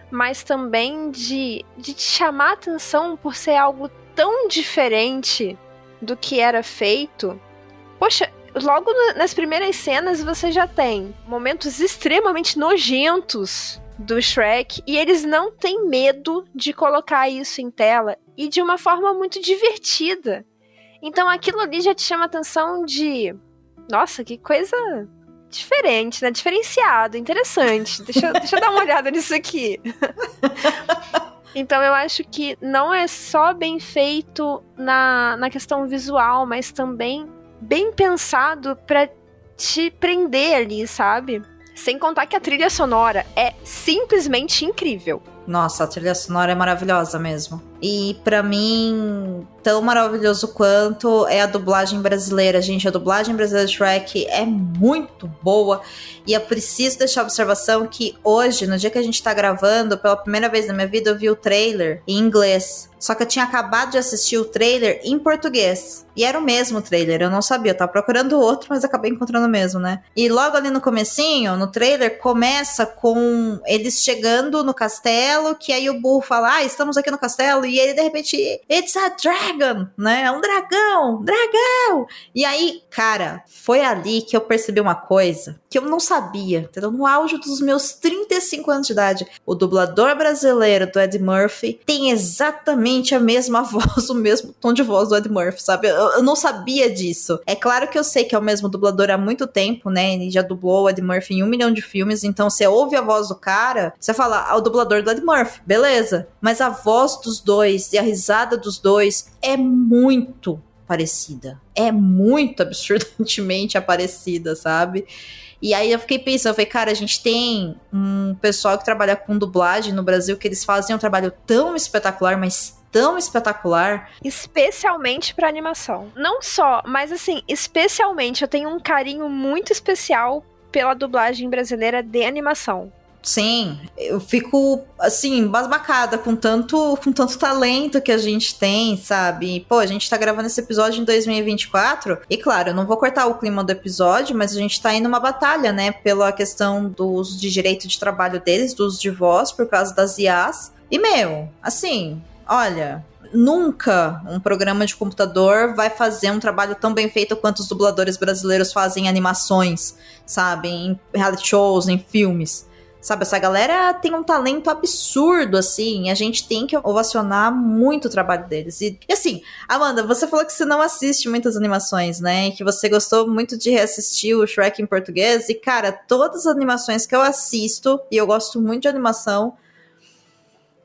mas também de te chamar a atenção por ser algo tão diferente do que era feito. Poxa, logo nas primeiras cenas você já tem momentos extremamente nojentos do Shrek, e eles não têm medo de colocar isso em tela, e de uma forma muito divertida. Então aquilo ali já te chama a atenção de... Nossa, que coisa diferente, né? Diferenciado, interessante. Deixa eu dar uma olhada nisso aqui. Então eu acho que não é só bem feito na questão visual, mas também bem pensado pra te prender ali, sabe? Sem contar que a trilha sonora é simplesmente incrível. Nossa, a trilha sonora é maravilhosa mesmo. E pra mim, tão maravilhoso quanto é a dublagem brasileira, gente. A dublagem brasileira de Shrek é muito boa. E eu preciso deixar a observação que hoje, no dia que a gente tá gravando, pela primeira vez na minha vida, eu vi o trailer em inglês. Só que eu tinha acabado de assistir o trailer em português. E era o mesmo trailer, eu não sabia. Eu tava procurando outro, mas acabei encontrando o mesmo, né? E logo ali no comecinho, no trailer, começa com eles chegando no castelo, que aí o burro fala, ah, estamos aqui no castelo. E ele, de repente, it's a dragon, né? É um dragão, dragão. E aí, cara, foi ali que eu percebi uma coisa que eu não sabia, entendeu? No auge dos meus 35 anos de idade. O dublador brasileiro do Ed Murphy tem exatamente a mesma voz, o mesmo tom de voz do Ed Murphy, sabe? Eu não sabia disso. É claro que eu sei que é o mesmo dublador há muito tempo, né? Ele já dublou o Ed Murphy em 1 milhão de filmes, então você ouve a voz do cara, você fala, ah, o dublador do Ed Murphy, beleza. Mas a voz dos dois e a risada dos dois é muito parecida. É muito absurdamente parecida, sabe? E aí eu fiquei pensando, eu falei, cara, a gente tem um pessoal que trabalha com dublagem no Brasil, que eles fazem um trabalho tão espetacular, mas tão espetacular. Especialmente pra animação. Não só, mas assim, especialmente eu tenho um carinho muito especial pela dublagem brasileira de animação. Sim, eu fico, assim, embasbacada com tanto talento que a gente tem, sabe? Pô, a gente tá gravando esse episódio em 2024 e, claro, eu não vou cortar o clima do episódio, mas a gente tá aí numa batalha, né? Pela questão do uso de direito de trabalho deles, do uso de voz, por causa das IAs. E, meu, assim, olha... Nunca um programa de computador vai fazer um trabalho tão bem feito quanto os dubladores brasileiros fazem em animações, sabe? Em reality shows, em filmes. Sabe, essa galera tem um talento absurdo, assim, e a gente tem que ovacionar muito o trabalho deles. E assim, Amanda, você falou que você não assiste muitas animações, né? E que você gostou muito de reassistir o Shrek em português. E, cara, todas as animações que eu assisto, e eu gosto muito de animação,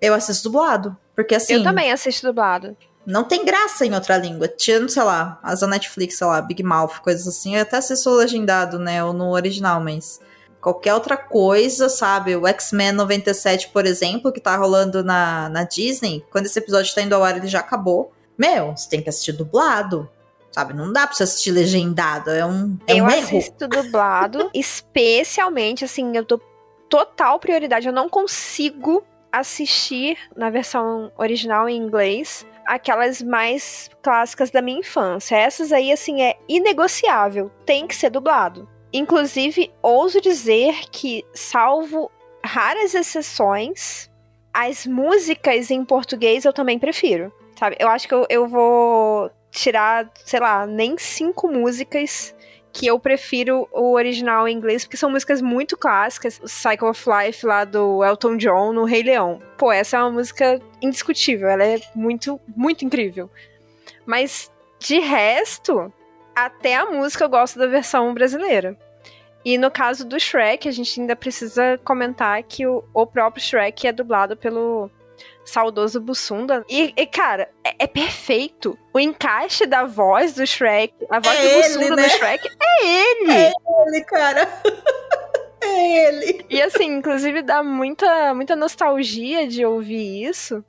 eu assisto dublado. Porque, assim... Eu também assisto dublado. Não tem graça em outra língua. Tirando, sei lá, as da Netflix, sei lá, Big Mouth, coisas assim. Eu até assisto legendado, né? Ou no original, mas... Qualquer outra coisa, sabe? O X-Men 97, por exemplo, que tá rolando na Disney. Quando esse episódio tá indo ao ar, ele já acabou. Meu, você tem que assistir dublado. Sabe? Não dá pra você assistir legendado. É um erro. Eu assisto dublado, especialmente, assim, eu dou total prioridade. Eu não consigo assistir na versão original em inglês aquelas mais clássicas da minha infância. Essas aí, assim, é inegociável. Tem que ser dublado. Inclusive, ouso dizer que, salvo raras exceções, as músicas em português eu também prefiro, sabe? Eu acho que eu vou tirar, sei lá, nem 5 músicas que eu prefiro o original em inglês, porque são músicas muito clássicas. O Cycle of Life lá do Elton John no Rei Leão. Pô, essa é uma música indiscutível, ela é muito, muito incrível. Mas, de resto, até a música eu gosto da versão brasileira. E no caso do Shrek, a gente ainda precisa comentar que o próprio Shrek é dublado pelo saudoso Bussunda. E cara, é perfeito. O encaixe da voz do Shrek, a voz do Bussunda, né? Do Shrek, é ele! É ele, cara. É ele. E assim, inclusive dá muita nostalgia de ouvir isso,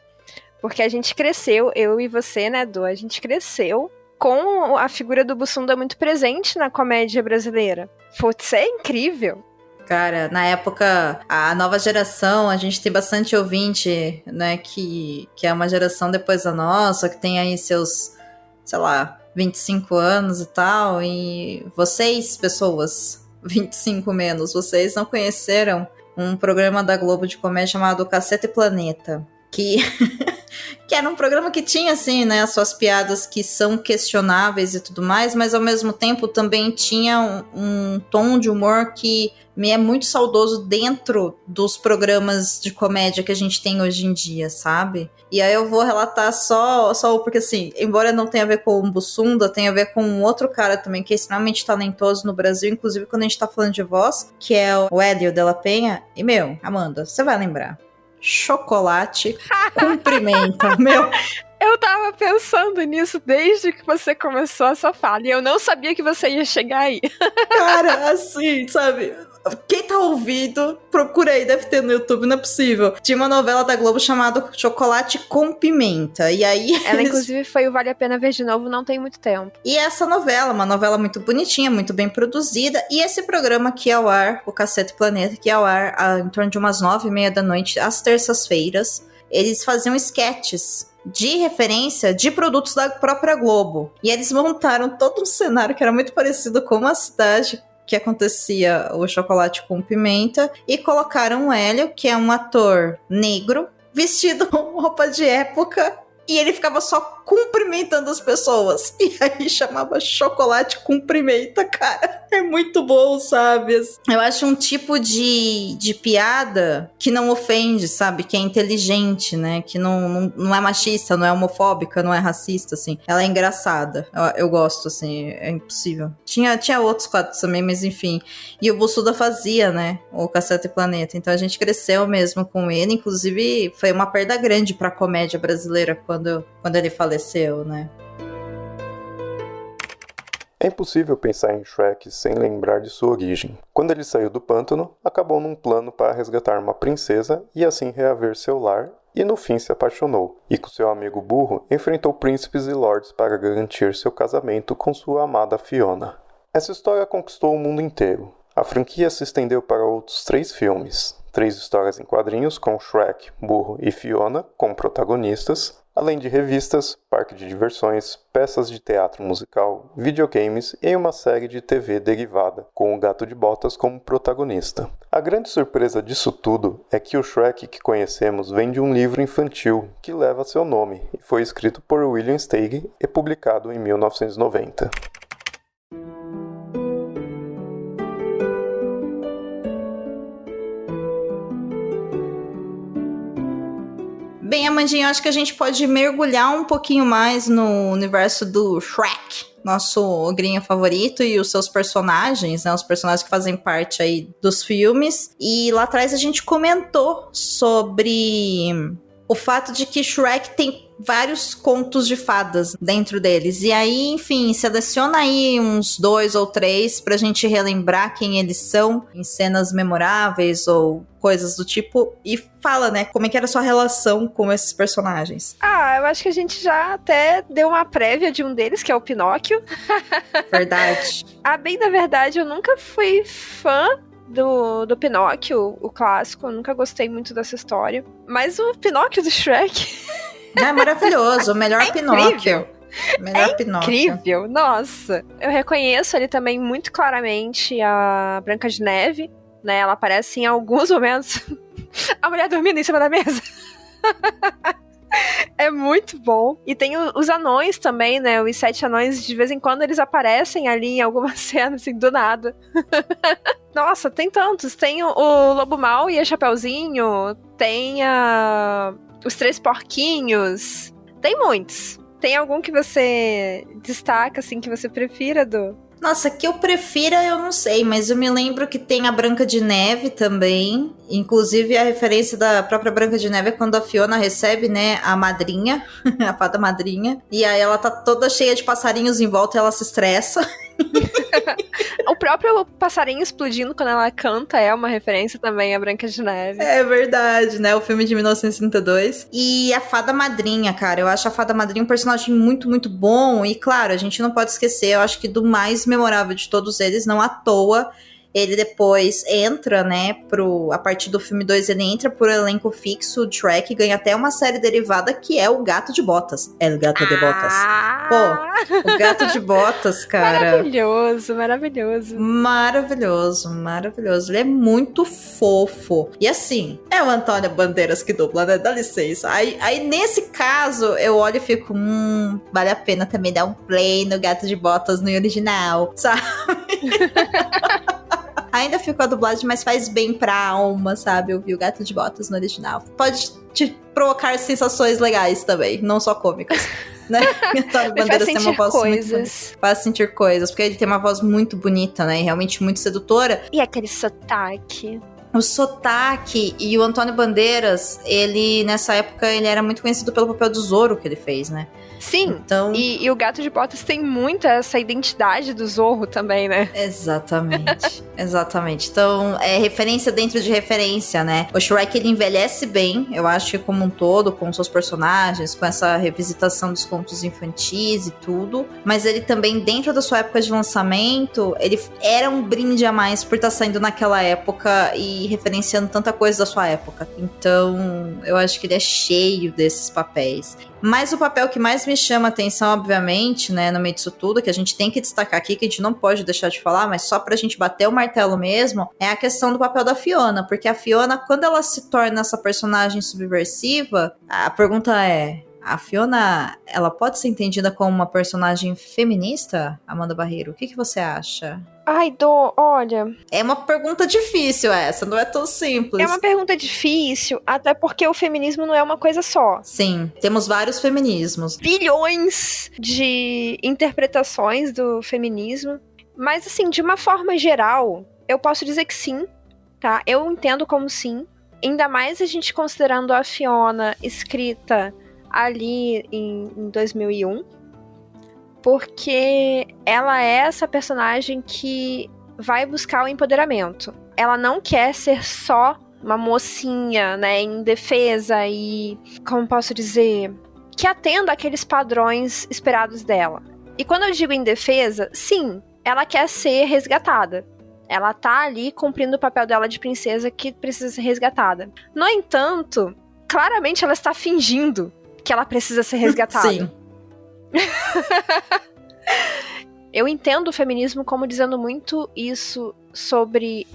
porque a gente cresceu, eu e você, né, Du? A gente cresceu com a figura do Bussunda muito presente na comédia brasileira. Putz, é incrível. Cara, na época, a nova geração, a gente tem bastante ouvinte, né, que é uma geração depois da nossa, que tem aí seus, sei lá, 25 anos e tal, e vocês, pessoas, 25 menos, vocês não conheceram um programa da Globo de comédia chamado Cacete Planeta, que era um programa que tinha, assim, né, as suas piadas que são questionáveis e tudo mais, mas ao mesmo tempo também tinha um tom de humor que me é muito saudoso dentro dos programas de comédia que a gente tem hoje em dia, sabe? E aí eu vou relatar só porque, assim, embora não tenha a ver com o Bussunda, tem a ver com um outro cara também que é extremamente talentoso no Brasil, inclusive quando a gente tá falando de voz, que é o Hélio de la Penha. E, meu, Amanda, você vai lembrar. Chocolate cumprimenta, meu. Eu tava pensando nisso desde que você começou essa fala, e eu não sabia que você ia chegar aí. Cara, assim, sabe? Quem tá ouvindo, procura aí, deve ter no YouTube, não é possível. Tinha uma novela da Globo chamada Chocolate com Pimenta, e aí... Ela, inclusive, foi o Vale a Pena Ver de Novo, não tem muito tempo. E essa novela, uma novela muito bonitinha, muito bem produzida, e esse programa que é ao ar, o Cacete Planeta, que é ao ar em torno de umas 9h30 da noite, às terças-feiras, eles faziam esquetes de referência de produtos da própria Globo. E eles montaram todo um cenário que era muito parecido com uma cidade que acontecia o Chocolate com Pimenta, e colocaram o Hélio, que é um ator negro, vestido com roupa de época, e ele ficava só cumprimentando as pessoas. E aí chamava Chocolate Cumprimenta, cara. É muito bom, sabe? Eu acho um tipo de piada que não ofende, sabe? Que é inteligente, né? Que não é machista, não é homofóbica, não é racista, assim. Ela é engraçada. Eu gosto, assim. É impossível. Tinha outros quadros também, mas enfim. E o Bussunda fazia, né? O Cacete Planeta. Então a gente cresceu mesmo com ele. Inclusive, foi uma perda grande pra comédia brasileira quando ele faleceu, né? É impossível pensar em Shrek sem lembrar de sua origem. Quando ele saiu do pântano, acabou num plano para resgatar uma princesa e assim reaver seu lar, e no fim se apaixonou. E com seu amigo burro, enfrentou príncipes e lords para garantir seu casamento com sua amada Fiona. Essa história conquistou o mundo inteiro. A franquia se estendeu para outros 3 filmes. 3 histórias em quadrinhos com Shrek, Burro e Fiona como protagonistas, além de revistas, parque de diversões, peças de teatro musical, videogames e uma série de TV derivada, com o Gato de Botas como protagonista. A grande surpresa disso tudo é que o Shrek que conhecemos vem de um livro infantil que leva seu nome e foi escrito por William Steig e publicado em 1990. Bem, Amandinha, eu acho que a gente pode mergulhar um pouquinho mais no universo do Shrek, nosso ogrinho favorito, e os seus personagens, né? Os personagens que fazem parte aí dos filmes. E lá atrás a gente comentou sobre o fato de que Shrek tem vários contos de fadas dentro deles. E aí, enfim, seleciona aí uns 2 ou 3 pra gente relembrar quem eles são em cenas memoráveis ou coisas do tipo. E fala, né, como é que era a sua relação com esses personagens. Eu acho que a gente já até deu uma prévia de um deles, que é o Pinóquio. Verdade. Bem da verdade, eu nunca fui fã do Pinóquio, o clássico. Eu nunca gostei muito dessa história. Mas o Pinóquio do Shrek... É maravilhoso, o melhor Pinóquio. Melhor Pinóquio. Incrível, nossa. Eu reconheço ali também muito claramente a Branca de Neve, né? Ela aparece em alguns momentos. A mulher dormindo em cima da mesa. É muito bom. E tem os anões também, né? Os 7 anões, de vez em quando eles aparecem ali em alguma cena, assim, do nada. Nossa, tem tantos. Tem o Lobo Mau e a Chapeuzinho. Tem os 3 porquinhos. Tem muitos. Tem algum que você destaca, assim, que você prefira, Du? Nossa, que eu prefira eu não sei, mas eu me lembro que tem a Branca de Neve também. Inclusive a referência da própria Branca de Neve é quando a Fiona recebe, né, a madrinha, a fada madrinha. E aí ela tá toda cheia de passarinhos em volta e ela se estressa. O próprio passarinho explodindo quando ela canta é uma referência também à Branca de Neve. É verdade, né? O filme de 1932. E a Fada Madrinha, cara. Eu acho a Fada Madrinha um personagem muito, muito bom. E claro, a gente não pode esquecer, eu acho que do mais memorável de todos eles, não à toa. Ele depois entra, né, a partir do filme 2, ele entra pro elenco fixo, o Shrek, ganha até uma série derivada que é o Gato de Botas. É o Gato de Botas. Pô, o Gato de Botas, cara. Maravilhoso, maravilhoso. Maravilhoso, maravilhoso. Ele é muito fofo. E assim, é o Antônio Bandeiras que dubla, né? Dá licença. Aí nesse caso, eu olho e fico, vale a pena também dar um play no Gato de Botas no original, sabe? Ainda ficou a dublagem, mas faz bem pra alma, sabe? Ouvir o Gato de Botas no original. Pode te provocar sensações legais também, não só cômicas, né? Antônio Bandeiras tem uma voz muito bonita. Faz sentir coisas, porque ele tem uma voz muito bonita, né? E realmente muito sedutora. E aquele sotaque... O sotaque e o Antônio Bandeiras, ele, nessa época, ele era muito conhecido pelo papel do Zorro que ele fez, né? Sim, então... e o Gato de Botas tem muito essa identidade do Zorro também, né? Exatamente, exatamente. Então, é referência dentro de referência, né? O Shrek, ele envelhece bem, eu acho que como um todo, com seus personagens, com essa revisitação dos contos infantis e tudo, mas ele também, dentro da sua época de lançamento, ele era um brinde a mais por estar saindo naquela época e referenciando tanta coisa da sua época. Então, eu acho que ele é cheio desses papéis. Mas o papel que mais me chama a atenção, obviamente, né, no meio disso tudo, que a gente tem que destacar aqui, que a gente não pode deixar de falar, mas só pra gente bater o martelo mesmo, é a questão do papel da Fiona, porque a Fiona, quando ela se torna essa personagem subversiva, a pergunta é, a Fiona, ela pode ser entendida como uma personagem feminista, Amanda Barreiro? O que você acha? Ai, Dô, olha... É uma pergunta difícil essa, não é tão simples. É uma pergunta difícil, até porque o feminismo não é uma coisa só. Sim, temos vários feminismos. Bilhões de interpretações do feminismo. Mas, assim, de uma forma geral, eu posso dizer que sim, tá? Eu entendo como sim. Ainda mais a gente considerando a Fiona escrita ali em 2001. Porque ela é essa personagem que vai buscar o empoderamento. Ela não quer ser só uma mocinha, né, indefesa e, como posso dizer, que atenda aqueles padrões esperados dela. E quando eu digo indefesa, sim, ela quer ser resgatada. Ela tá ali cumprindo o papel dela de princesa que precisa ser resgatada. No entanto, claramente ela está fingindo que ela precisa ser resgatada. Sim. Eu entendo o feminismo como dizendo muito isso sobre...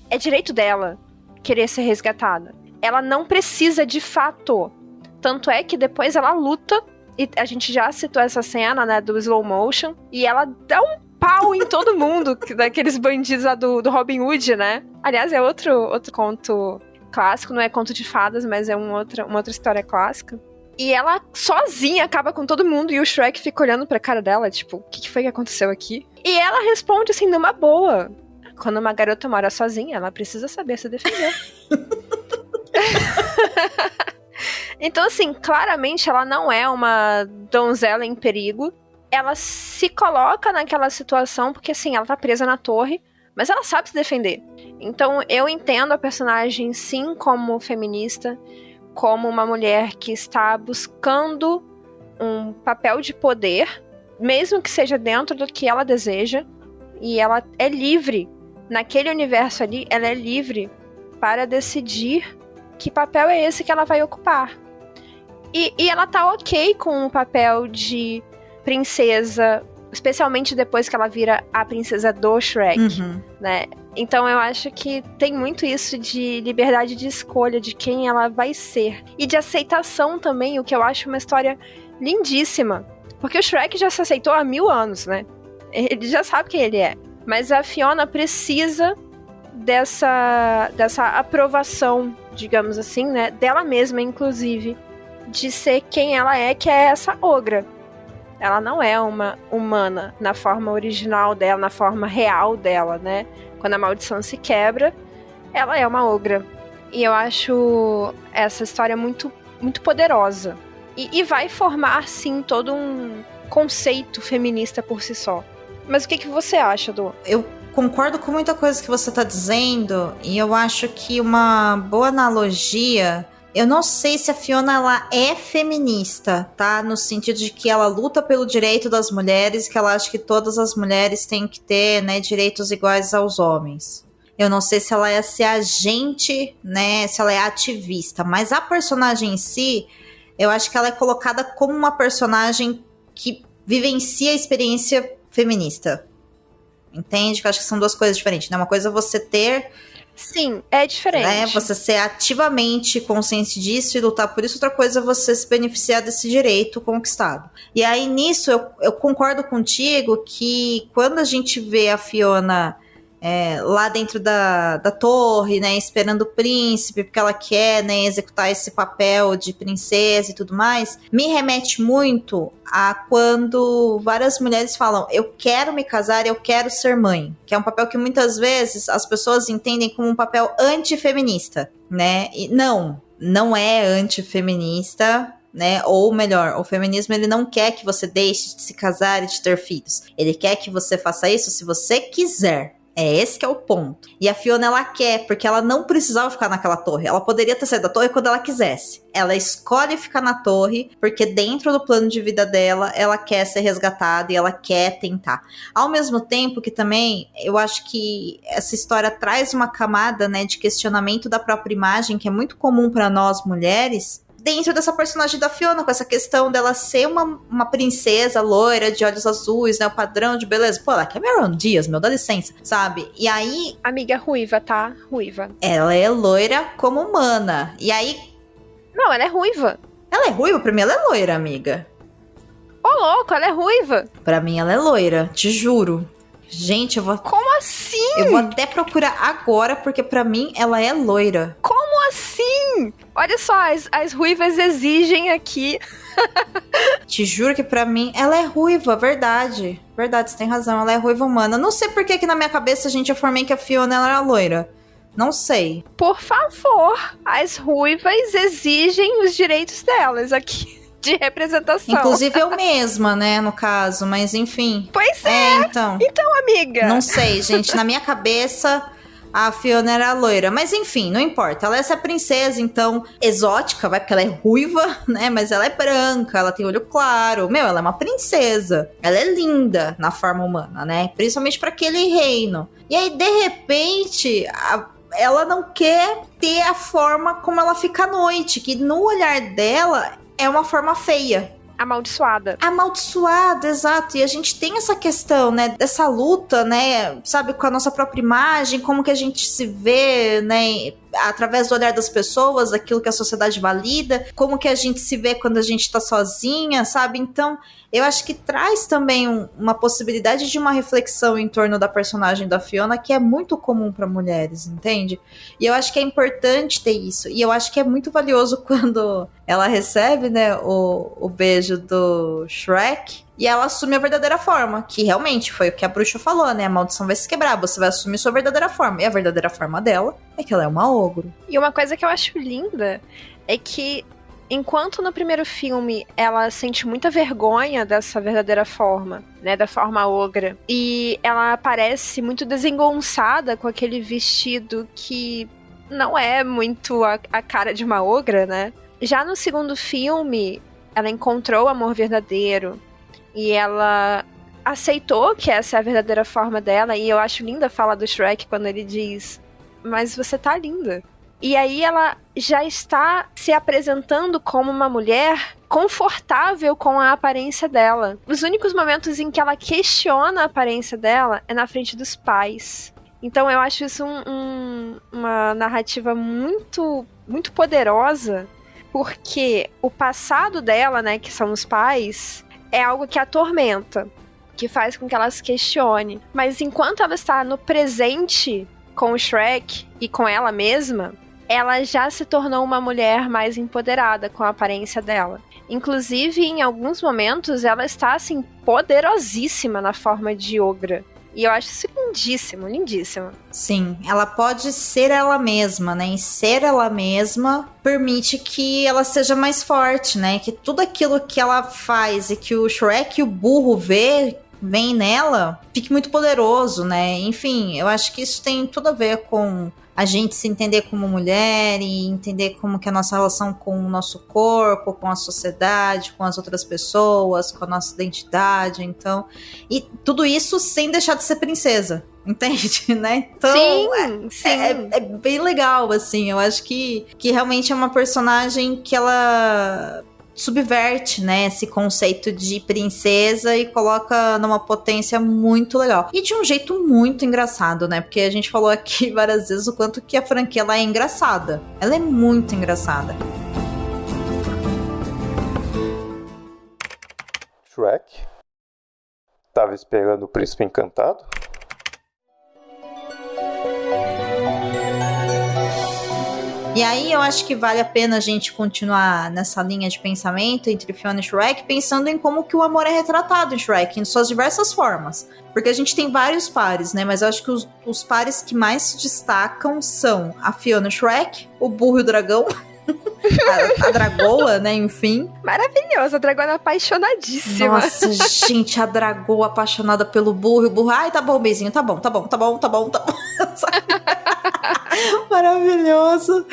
É direito dela querer ser resgatada. Ela não precisa de fato. Tanto é que depois ela luta, e a gente já citou essa cena, né, do slow motion, e ela dá um pau em todo mundo, daqueles bandidos lá do Robin Hood, né? Aliás, é outro conto clássico, não é conto de fadas, mas é uma outra história clássica. E ela sozinha acaba com todo mundo e o Shrek fica olhando pra cara dela, tipo, o que foi que aconteceu aqui? E ela responde assim, numa boa. Quando uma garota mora sozinha, ela precisa saber se defender. Então, assim, claramente ela não é uma donzela em perigo. Ela se coloca naquela situação porque, assim, ela tá presa na torre, mas ela sabe se defender. Então, eu entendo a personagem, sim, como feminista, como uma mulher que está buscando um papel de poder, mesmo que seja dentro do que ela deseja, e ela é livre, naquele universo ali, ela é livre para decidir que papel é esse que ela vai ocupar. E ela tá ok com o papel de princesa, especialmente depois que ela vira a princesa do Shrek, né? Então eu acho que tem muito isso de liberdade de escolha de quem ela vai ser. E de aceitação também, o que eu acho uma história lindíssima. Porque o Shrek já se aceitou há 1000 anos, né? Ele já sabe quem ele é. Mas a Fiona precisa dessa aprovação, digamos assim, né? Dela mesma, inclusive. De ser quem ela é, que é essa ogra. Ela não é uma humana na forma original dela, na forma real dela, né? Quando a maldição se quebra, ela é uma ogra. E eu acho essa história muito, muito poderosa. E vai formar, sim, todo um conceito feminista por si só. Mas o que você acha, Du? Eu concordo com muita coisa que você tá dizendo, e eu acho que uma boa analogia... Eu não sei se a Fiona ela é feminista, tá? No sentido de que ela luta pelo direito das mulheres, que ela acha que todas as mulheres têm que ter, né, direitos iguais aos homens. Eu não sei se ela é agente, né, se ela é ativista, mas a personagem em si, eu acho que ela é colocada como uma personagem que vivencia a experiência feminista. Entende? Que eu acho que são duas coisas diferentes, né? Uma coisa é você ter... Sim, é diferente. Né? Você ser ativamente consciente disso e lutar por isso. Outra coisa é você se beneficiar desse direito conquistado. E aí, nisso, eu concordo contigo que quando a gente vê a Fiona lá dentro da torre, né, esperando o príncipe, porque ela quer, né, executar esse papel de princesa e tudo mais, me remete muito a quando várias mulheres falam, eu quero me casar, eu quero ser mãe, que é um papel que muitas vezes as pessoas entendem como um papel antifeminista, né, e não é antifeminista, né? Ou melhor, o feminismo ele não quer que você deixe de se casar e de ter filhos, ele quer que você faça isso se você quiser. Esse que é o ponto. E a Fiona, ela quer, porque ela não precisava ficar naquela torre. Ela poderia ter saído da torre quando ela quisesse. Ela escolhe ficar na torre, porque dentro do plano de vida dela, ela quer ser resgatada e ela quer tentar. Ao mesmo tempo que também, eu acho que essa história traz uma camada, né, de questionamento da própria imagem, que é muito comum para nós mulheres, dentro dessa personagem da Fiona, com essa questão dela ser uma princesa loira de olhos azuis, né, o padrão de beleza. Pô, ela é Cameron Diaz, meu, dá licença, sabe? E aí... Amiga ruiva, tá? Ruiva. Ela é loira como humana. E aí... Não, ela é ruiva. Ela é ruiva? Pra mim ela é loira, amiga. Ô, louco, ela é ruiva. Pra mim ela é loira, te juro. Gente, eu vou... Como assim? Eu vou até procurar agora, porque pra mim ela é loira. Como assim? Olha só, as ruivas exigem aqui. Te juro que pra mim ela é ruiva, verdade. Verdade, você tem razão, ela é ruiva humana. Não sei por que na minha cabeça, gente, eu formei que a Fiona ela era loira. Não sei. Por favor, as ruivas exigem os direitos delas aqui. De representação. Inclusive eu mesma, né, no caso, mas enfim. Pois é. Então, amiga. Não sei, gente, na minha cabeça a Fiona era loira, mas enfim, não importa, ela é essa princesa, então, exótica, vai, porque ela é ruiva, né, mas ela é branca, ela tem olho claro, meu, ela é uma princesa, ela é linda na forma humana, né, principalmente pra aquele reino. E aí, de repente, ela não quer ter a forma como ela fica à noite, que no olhar dela é uma forma feia. Amaldiçoada. Amaldiçoada, exato. E a gente tem essa questão, né, dessa luta, né, sabe, com a nossa própria imagem, como que a gente se vê, né, através do olhar das pessoas, aquilo que a sociedade valida, como que a gente se vê quando a gente tá sozinha, sabe? Então, eu acho que traz também uma possibilidade de uma reflexão em torno da personagem da Fiona que é muito comum para mulheres, entende? E eu acho que é importante ter isso. E eu acho que é muito valioso quando ela recebe, né, o beijo do Shrek e ela assume a verdadeira forma, que realmente foi o que a bruxa falou, né? A maldição vai se quebrar, você vai assumir sua verdadeira forma. E a verdadeira forma dela é que ela é uma ogro. E uma coisa que eu acho linda é que enquanto no primeiro filme ela sente muita vergonha dessa verdadeira forma, né, da forma ogra, e ela aparece muito desengonçada com aquele vestido que não é muito a cara de uma ogra, né? Já no segundo filme, ela encontrou o amor verdadeiro e ela aceitou que essa é a verdadeira forma dela, e eu acho linda a fala do Shrek quando ele diz, mas você tá linda. E aí ela já está se apresentando como uma mulher confortável com a aparência dela. Os únicos momentos em que ela questiona a aparência dela é na frente dos pais. Então eu acho isso uma narrativa muito, muito poderosa, porque o passado dela, né, que são os pais, é algo que a atormenta, que faz com que ela se questione. Mas enquanto ela está no presente com o Shrek e com ela mesma, ela já se tornou uma mulher mais empoderada com a aparência dela. Inclusive, em alguns momentos, ela está, assim, poderosíssima na forma de Ogra. E eu acho isso lindíssimo, lindíssimo. Sim, ela pode ser ela mesma, né? E ser ela mesma permite que ela seja mais forte, né? Que tudo aquilo que ela faz e que o Shrek e o burro vem nela, fique muito poderoso, né? Enfim, eu acho que isso tem tudo a ver com a gente se entender como mulher e entender como que é a nossa relação com o nosso corpo, com a sociedade, com as outras pessoas, com a nossa identidade, então... E tudo isso sem deixar de ser princesa, entende, né? Então, sim. É bem legal, assim, eu acho que realmente é uma personagem que ela... subverte, né, esse conceito de princesa e coloca numa potência muito legal. E de um jeito muito engraçado, né? Porque a gente falou aqui várias vezes o quanto que a franquia ela é engraçada. Ela é muito engraçada. Shrek? Tava esperando o Príncipe Encantado? E aí eu acho que vale a pena a gente continuar nessa linha de pensamento entre Fiona e Shrek, pensando em como que o amor é retratado em Shrek, em suas diversas formas. Porque a gente tem vários pares, né? Mas eu acho que os pares que mais se destacam são a Fiona e o Shrek, o burro e o dragão, a dragoa, né? Enfim. Maravilhoso, a dragona apaixonadíssima. Nossa, gente, a dragoa apaixonada pelo burro, e o burro, ai, tá bom, beijinho, tá bom. Maravilhoso.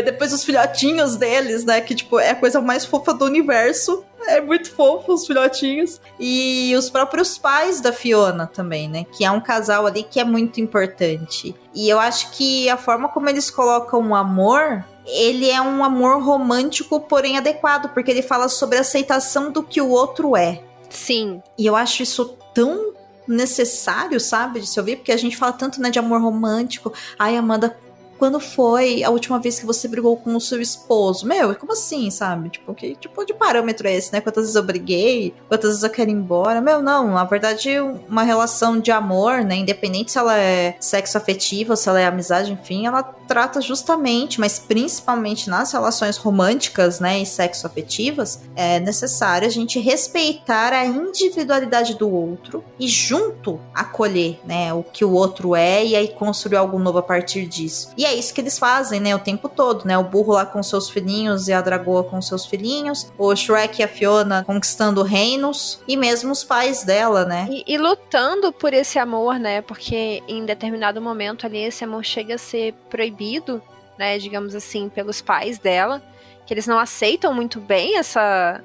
Depois os filhotinhos deles, né? Que, tipo, é a coisa mais fofa do universo. É muito fofo os filhotinhos. E os próprios pais da Fiona também, né? Que é um casal ali que é muito importante. E eu acho que a forma como eles colocam o amor... ele é um amor romântico, porém adequado. Porque ele fala sobre a aceitação do que o outro é. Sim. E eu acho isso tão... necessário, sabe, de se ouvir, porque a gente fala tanto, né, de amor romântico. Ai, Amanda, quando foi a última vez que você brigou com o seu esposo? Meu, como assim, sabe? Tipo, que tipo de parâmetro é esse, né? Quantas vezes eu briguei? Quantas vezes eu quero ir embora? Meu, não, na verdade, uma relação de amor, né, independente se ela é sexo afetivo, se ela é amizade, enfim, ela trata justamente, mas principalmente nas relações românticas, né, e sexo afetivas, é necessário a gente respeitar a individualidade do outro e junto acolher, né, o que o outro é e aí construir algo novo a partir disso. E é isso que eles fazem, né, o tempo todo, né, o burro lá com seus filhinhos e a dragoa com seus filhinhos, o Shrek e a Fiona conquistando reinos e mesmo os pais dela, né. E lutando por esse amor, né, porque em determinado momento ali esse amor chega a ser proibido, né, digamos assim, pelos pais dela, que eles não aceitam muito bem essa...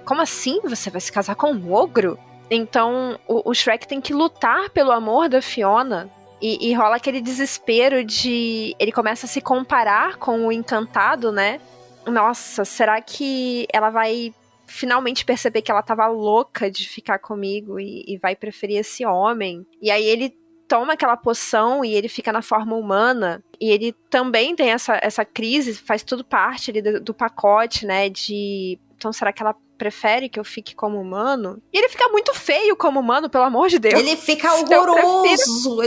como assim você vai se casar com um ogro? Então o Shrek tem que lutar pelo amor da Fiona e rola aquele desespero de... ele começa a se comparar com o encantado, né? Nossa, será que ela vai finalmente perceber que ela tava louca de ficar comigo e vai preferir esse homem? E aí ele toma aquela poção e ele fica na forma humana. E ele também tem essa crise, faz tudo parte ali do pacote, né? De... então será que ela prefere que eu fique como humano? E ele fica muito feio como humano, pelo amor de Deus. Ele fica horroroso.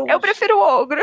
Eu prefiro o ogro.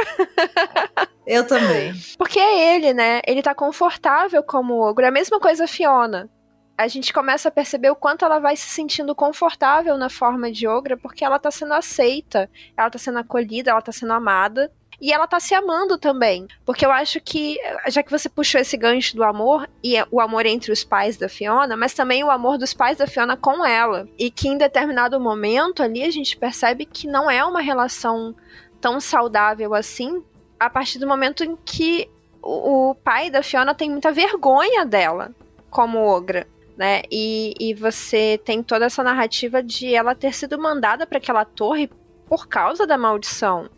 Eu também. Porque é ele, né? Ele tá confortável como ogro. É a mesma coisa a Fiona. A gente começa a perceber o quanto ela vai se sentindo confortável na forma de ogra, porque ela tá sendo aceita, ela tá sendo acolhida, ela tá sendo amada. E ela tá se amando também. Porque eu acho que, já que você puxou esse gancho do amor, e o amor entre os pais da Fiona, mas também o amor dos pais da Fiona com ela. E que em determinado momento ali a gente percebe que não é uma relação tão saudável assim, a partir do momento em que o pai da Fiona tem muita vergonha dela como ogra, né? E você tem toda essa narrativa de ela ter sido mandada para aquela torre por causa da maldição,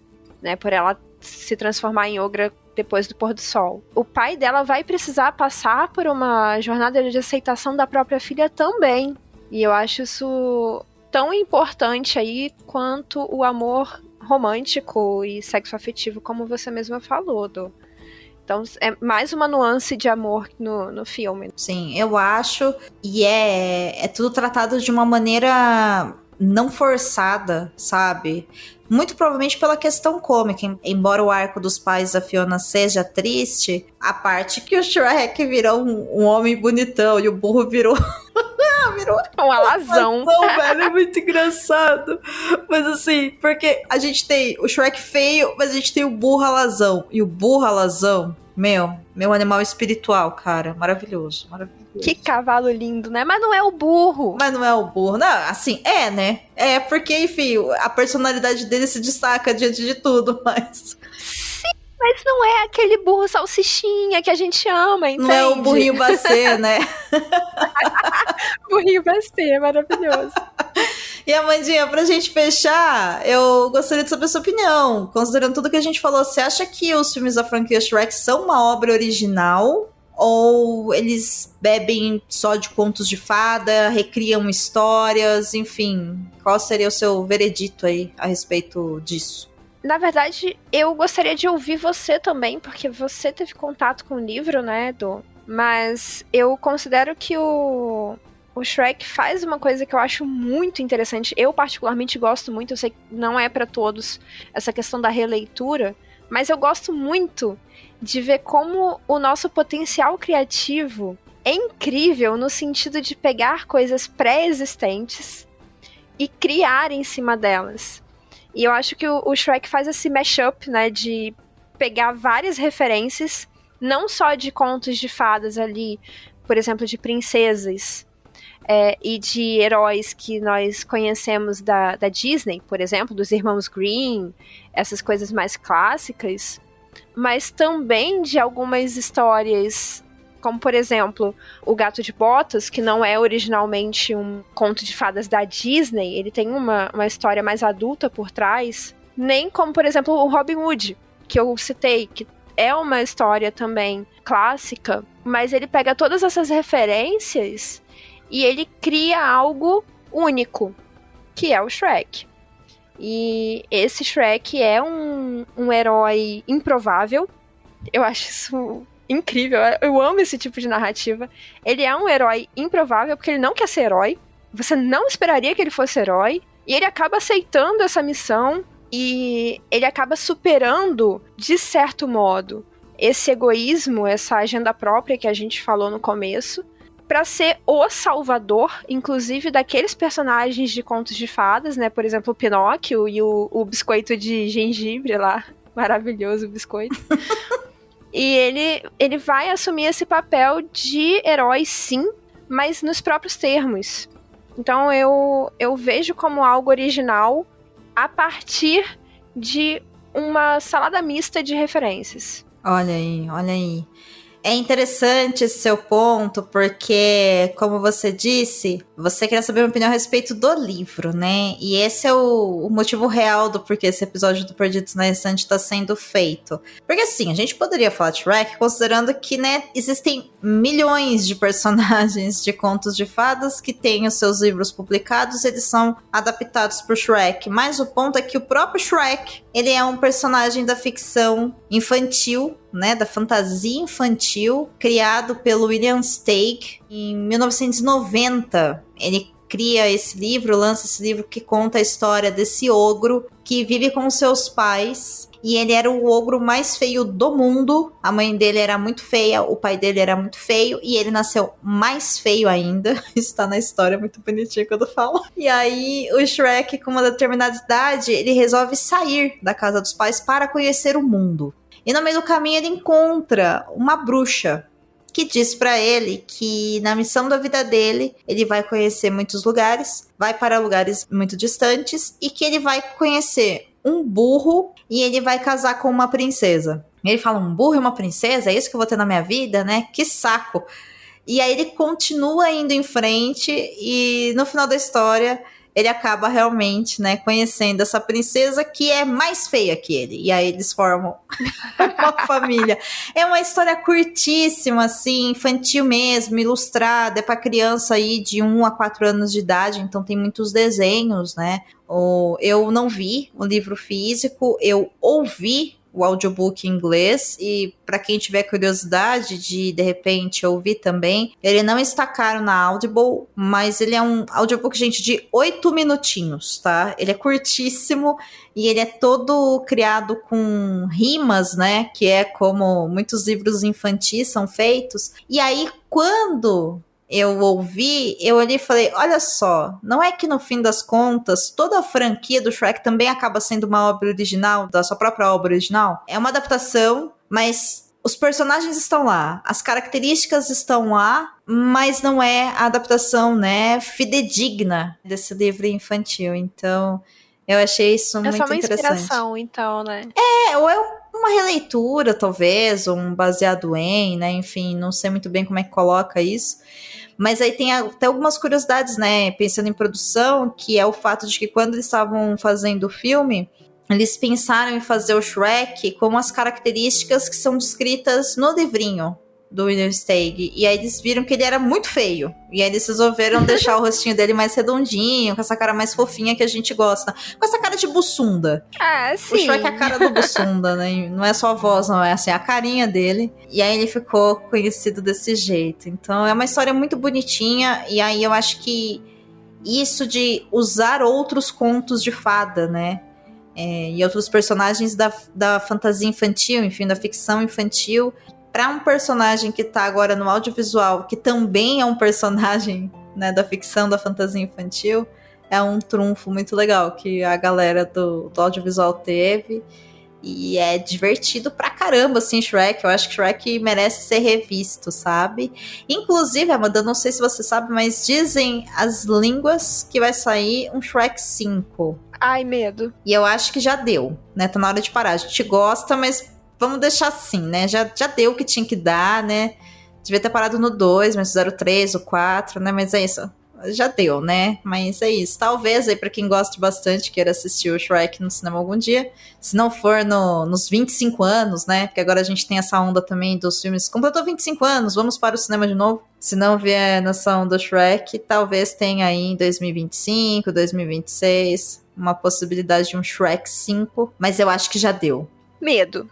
né? Por ela se transformar em ogra depois do pôr do sol. O pai dela vai precisar passar por uma jornada de aceitação da própria filha também. E eu acho isso tão importante aí quanto o amor romântico e sexo afetivo, como você mesma falou, Dô. Então é mais uma nuance de amor no filme. Sim, eu acho. E é tudo tratado de uma maneira não forçada, sabe? muito provavelmente pela questão cômica. Embora o arco dos pais da Fiona seja triste, a parte que o Shrek virou um homem bonitão e o burro virou... virou um alazão. Velho, é muito engraçado. Mas assim, porque a gente tem o Shrek feio, mas a gente tem o burro alazão. E o burro alazão, meu animal espiritual, cara. Maravilhoso, maravilhoso. Que cavalo lindo, né? Mas não é o burro. Mas não é o burro. Não, assim, né? É porque, enfim, a personalidade dele se destaca diante de tudo, mas... Sim, mas não é aquele burro salsichinha que a gente ama, entende? Não é o burrinho bacê, né? Burrinho bacê, é maravilhoso. E Amandinha, pra gente fechar, eu gostaria de saber a sua opinião. Considerando tudo que a gente falou, você acha que os filmes da franquia Shrek são uma obra original? Ou eles bebem só de contos de fada, recriam histórias, enfim? Qual seria o seu veredito aí a respeito disso? Na verdade, eu gostaria de ouvir você também, porque você teve contato com o livro, né, Edu? Mas eu considero que o Shrek faz uma coisa que eu acho muito interessante. Eu particularmente gosto muito, eu sei que não é pra todos essa questão da releitura, mas eu gosto muito de ver como o nosso potencial criativo é incrível no sentido de pegar coisas pré-existentes e criar em cima delas. E eu acho que o Shrek faz esse mashup, né, de pegar várias referências, não só de contos de fadas ali, por exemplo, de princesas, e de heróis que nós conhecemos da Disney, por exemplo, dos irmãos Grimm, essas coisas mais clássicas, mas também de algumas histórias, como por exemplo, O Gato de Botas, que não é originalmente um conto de fadas da Disney, ele tem uma história mais adulta por trás, nem como, por exemplo, o Robin Hood, que eu citei, que é uma história também clássica, mas ele pega todas essas referências e ele cria algo único, que é o Shrek. E esse Shrek é um herói improvável. Eu acho isso incrível. Eu amo esse tipo de narrativa. Ele é um herói improvável porque ele não quer ser herói. Você não esperaria que ele fosse herói. E ele acaba aceitando essa missão. E ele acaba superando, de certo modo, esse egoísmo, essa agenda própria que a gente falou no começo, para ser o salvador, inclusive daqueles personagens de contos de fadas, né? Por exemplo, o Pinóquio e o biscoito de gengibre lá. Maravilhoso o biscoito. E ele vai assumir esse papel de herói, sim, mas nos próprios termos. Então eu vejo como algo original a partir de uma salada mista de referências. Olha aí, olha aí. É interessante esse seu ponto, porque, como você disse, você queria saber minha opinião a respeito do livro, né? E esse é o motivo real do porquê esse episódio do Perdidos na Estante está sendo feito. Porque, assim, a gente poderia falar de Shrek considerando que, né, existem milhões de personagens de contos de fadas que têm os seus livros publicados, eles são adaptados por Shrek. Mas o ponto é que o próprio Shrek, ele é um personagem da ficção infantil, né, da fantasia infantil, criado pelo William Steig em 1990. Ele cria esse livro, lança esse livro que conta a história desse ogro que vive com seus pais. E ele era o ogro mais feio do mundo. A mãe dele era muito feia, o pai dele era muito feio e ele nasceu mais feio ainda. Isso tá na história, muito bonitinho quando fala. E aí o Shrek, com uma determinada idade, ele resolve sair da casa dos pais para conhecer o mundo. E no meio do caminho ele encontra uma bruxa que diz pra ele que na missão da vida dele, ele vai conhecer muitos lugares, vai para lugares muito distantes e que ele vai conhecer um burro e ele vai casar com uma princesa. E ele fala, um burro e uma princesa? É isso que eu vou ter na minha vida, né? Que saco! E aí ele continua indo em frente e no final da história ele acaba realmente, né, conhecendo essa princesa que é mais feia que ele. E aí eles formam uma família. É uma história curtíssima, assim, infantil mesmo, ilustrada. É para criança aí de 1 a 4 anos de idade, então tem muitos desenhos, né? Eu não vi o livro físico, eu ouvi o audiobook em inglês, e para quem tiver curiosidade de repente ouvir também, ele não está caro na Audible, mas ele é um audiobook, gente, de 8 minutinhos, tá? Ele é curtíssimo e ele é todo criado com rimas, né? Que é como muitos livros infantis são feitos. E aí, quando eu ouvi, eu olhei e falei, olha só, não é que no fim das contas, toda a franquia do Shrek também acaba sendo uma obra original, da sua própria obra original? É uma adaptação, mas os personagens estão lá, as características estão lá, mas não é a adaptação, né, fidedigna desse livro infantil. Então, eu achei isso muito interessante. É só uma inspiração, então, né? Ou é uma releitura, talvez, ou um baseado em, né, enfim, não sei muito bem como é que coloca isso. Mas aí tem até algumas curiosidades, né, pensando em produção, que é o fato de que quando eles estavam fazendo o filme, eles pensaram em fazer o Shrek com as características que são descritas no livrinho do William Steig, e aí eles viram que ele era muito feio, e aí eles resolveram deixar o rostinho dele mais redondinho, com essa cara mais fofinha que a gente gosta, com essa cara de buçunda. Sim. O Shrek é a cara do buçunda, né? Não é só a voz, não, é assim, a carinha dele, e aí ele ficou conhecido desse jeito. Então é uma história muito bonitinha, e aí eu acho que isso de usar outros contos de fada, né, e outros personagens da fantasia infantil, enfim, da ficção infantil, para um personagem que tá agora no audiovisual, que também é um personagem, né, da ficção, da fantasia infantil, é um trunfo muito legal que a galera do audiovisual teve. E é divertido pra caramba, assim, Shrek. Eu acho que Shrek merece ser revisto, sabe? Inclusive, Amanda, não sei se você sabe, mas dizem as línguas que vai sair um Shrek 5. Ai, medo. E eu acho que já deu, né? Tá na hora de parar. A gente gosta, mas vamos deixar assim, né? Já deu o que tinha que dar, né? Devia ter parado no 2, mas fizeram o 3, o 4, né? Mas é isso. Já deu, né? Mas é isso. Talvez aí pra quem gosta bastante, queira assistir o Shrek no cinema algum dia. Se não for nos 25 anos, né? Porque agora a gente tem essa onda também dos filmes. Completou 25 anos, vamos para o cinema de novo. Se não vier nessa onda Shrek, talvez tenha aí em 2025, 2026, uma possibilidade de um Shrek 5. Mas eu acho que já deu. Medo.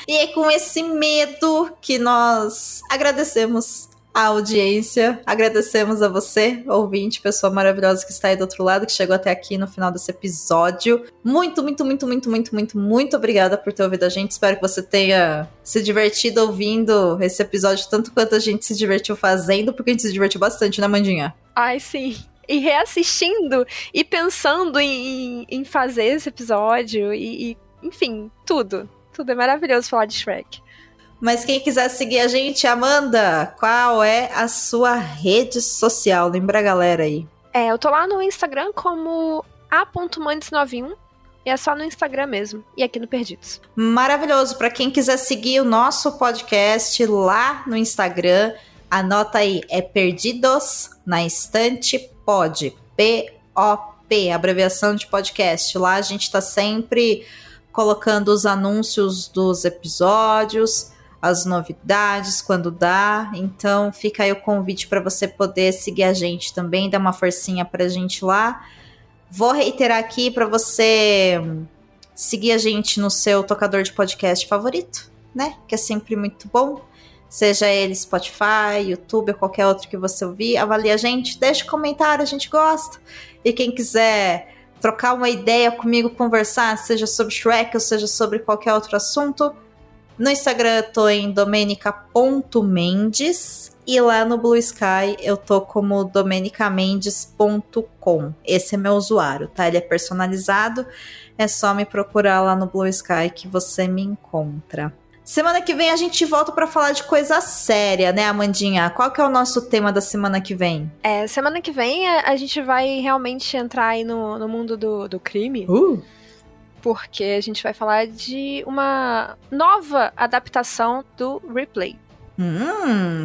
E é com esse medo que nós agradecemos a audiência, agradecemos a você, ouvinte, pessoa maravilhosa que está aí do outro lado, que chegou até aqui no final desse episódio. Muito, muito, muito, muito, muito, muito, muito obrigada por ter ouvido a gente. Espero que você tenha se divertido ouvindo esse episódio tanto quanto a gente se divertiu fazendo, porque a gente se divertiu bastante, né, Mandinha? Ai, sim. E reassistindo e pensando em fazer esse episódio e enfim, tudo. Tudo é maravilhoso falar de Shrek. Mas quem quiser seguir a gente, Amanda, qual é a sua rede social? Lembra a galera aí. Eu tô lá no Instagram como a.mandes91. E é só no Instagram mesmo. E aqui no Perdidos. Maravilhoso. Para quem quiser seguir o nosso podcast lá no Instagram, anota aí, é Perdidos na Estante Pod. P-O-P, abreviação de podcast. Lá a gente tá sempre colocando os anúncios dos episódios, as novidades quando dá. Então fica aí o convite para você poder seguir a gente também, dar uma forcinha pra gente lá. Vou reiterar aqui para você seguir a gente no seu tocador de podcast favorito, né? Que é sempre muito bom. Seja ele Spotify, YouTube ou qualquer outro que você ouvir. Avalie a gente, deixa um comentário, a gente gosta. E quem quiser trocar uma ideia comigo, conversar, seja sobre Shrek ou seja sobre qualquer outro assunto, no Instagram eu tô em domenica.mendes e lá no Blue Sky eu tô como domenicamendes.com. Esse é meu usuário, tá? Ele é personalizado, é só me procurar lá no Blue Sky que você me encontra. Semana que vem a gente volta pra falar de coisa séria, né, Amandinha? Qual que é o nosso tema da semana que vem? Semana que vem a gente vai realmente entrar aí no mundo do crime. Porque a gente vai falar de uma nova adaptação do Ripley.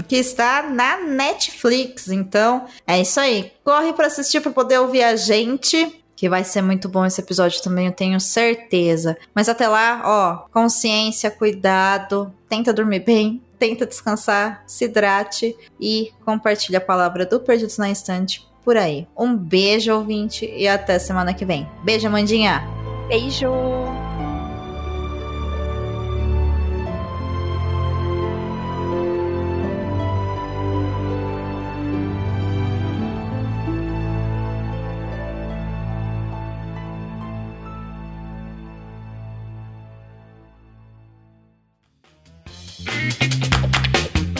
Que está na Netflix. Então, é isso aí. Corre pra assistir pra poder ouvir a gente. Que vai ser muito bom esse episódio também, eu tenho certeza. Mas até lá, ó, consciência, cuidado, tenta dormir bem, tenta descansar, se hidrate e compartilha a palavra do Perdidos na Estante por aí. Um beijo, ouvinte, e até semana que vem. Beijo, Amandinha! Beijo!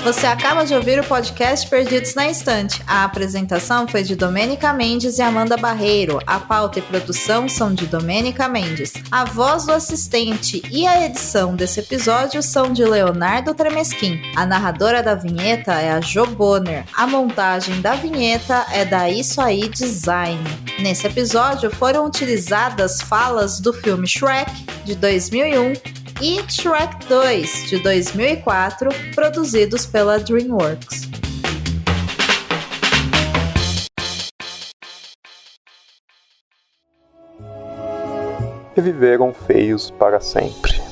Você acaba de ouvir o podcast Perdidos na Estante. A apresentação foi de Domênica Mendes e Amanda Barreiro. A pauta e produção são de Domênica Mendes. A voz do assistente e a edição desse episódio são de Leonardo Tremesquim. A narradora da vinheta é a Jo Bonner. A montagem da vinheta é da Isso Aí Design. Nesse episódio foram utilizadas falas do filme Shrek, de 2001, e Shrek 2, de 2004, produzidos pela DreamWorks. E viveram feios para sempre.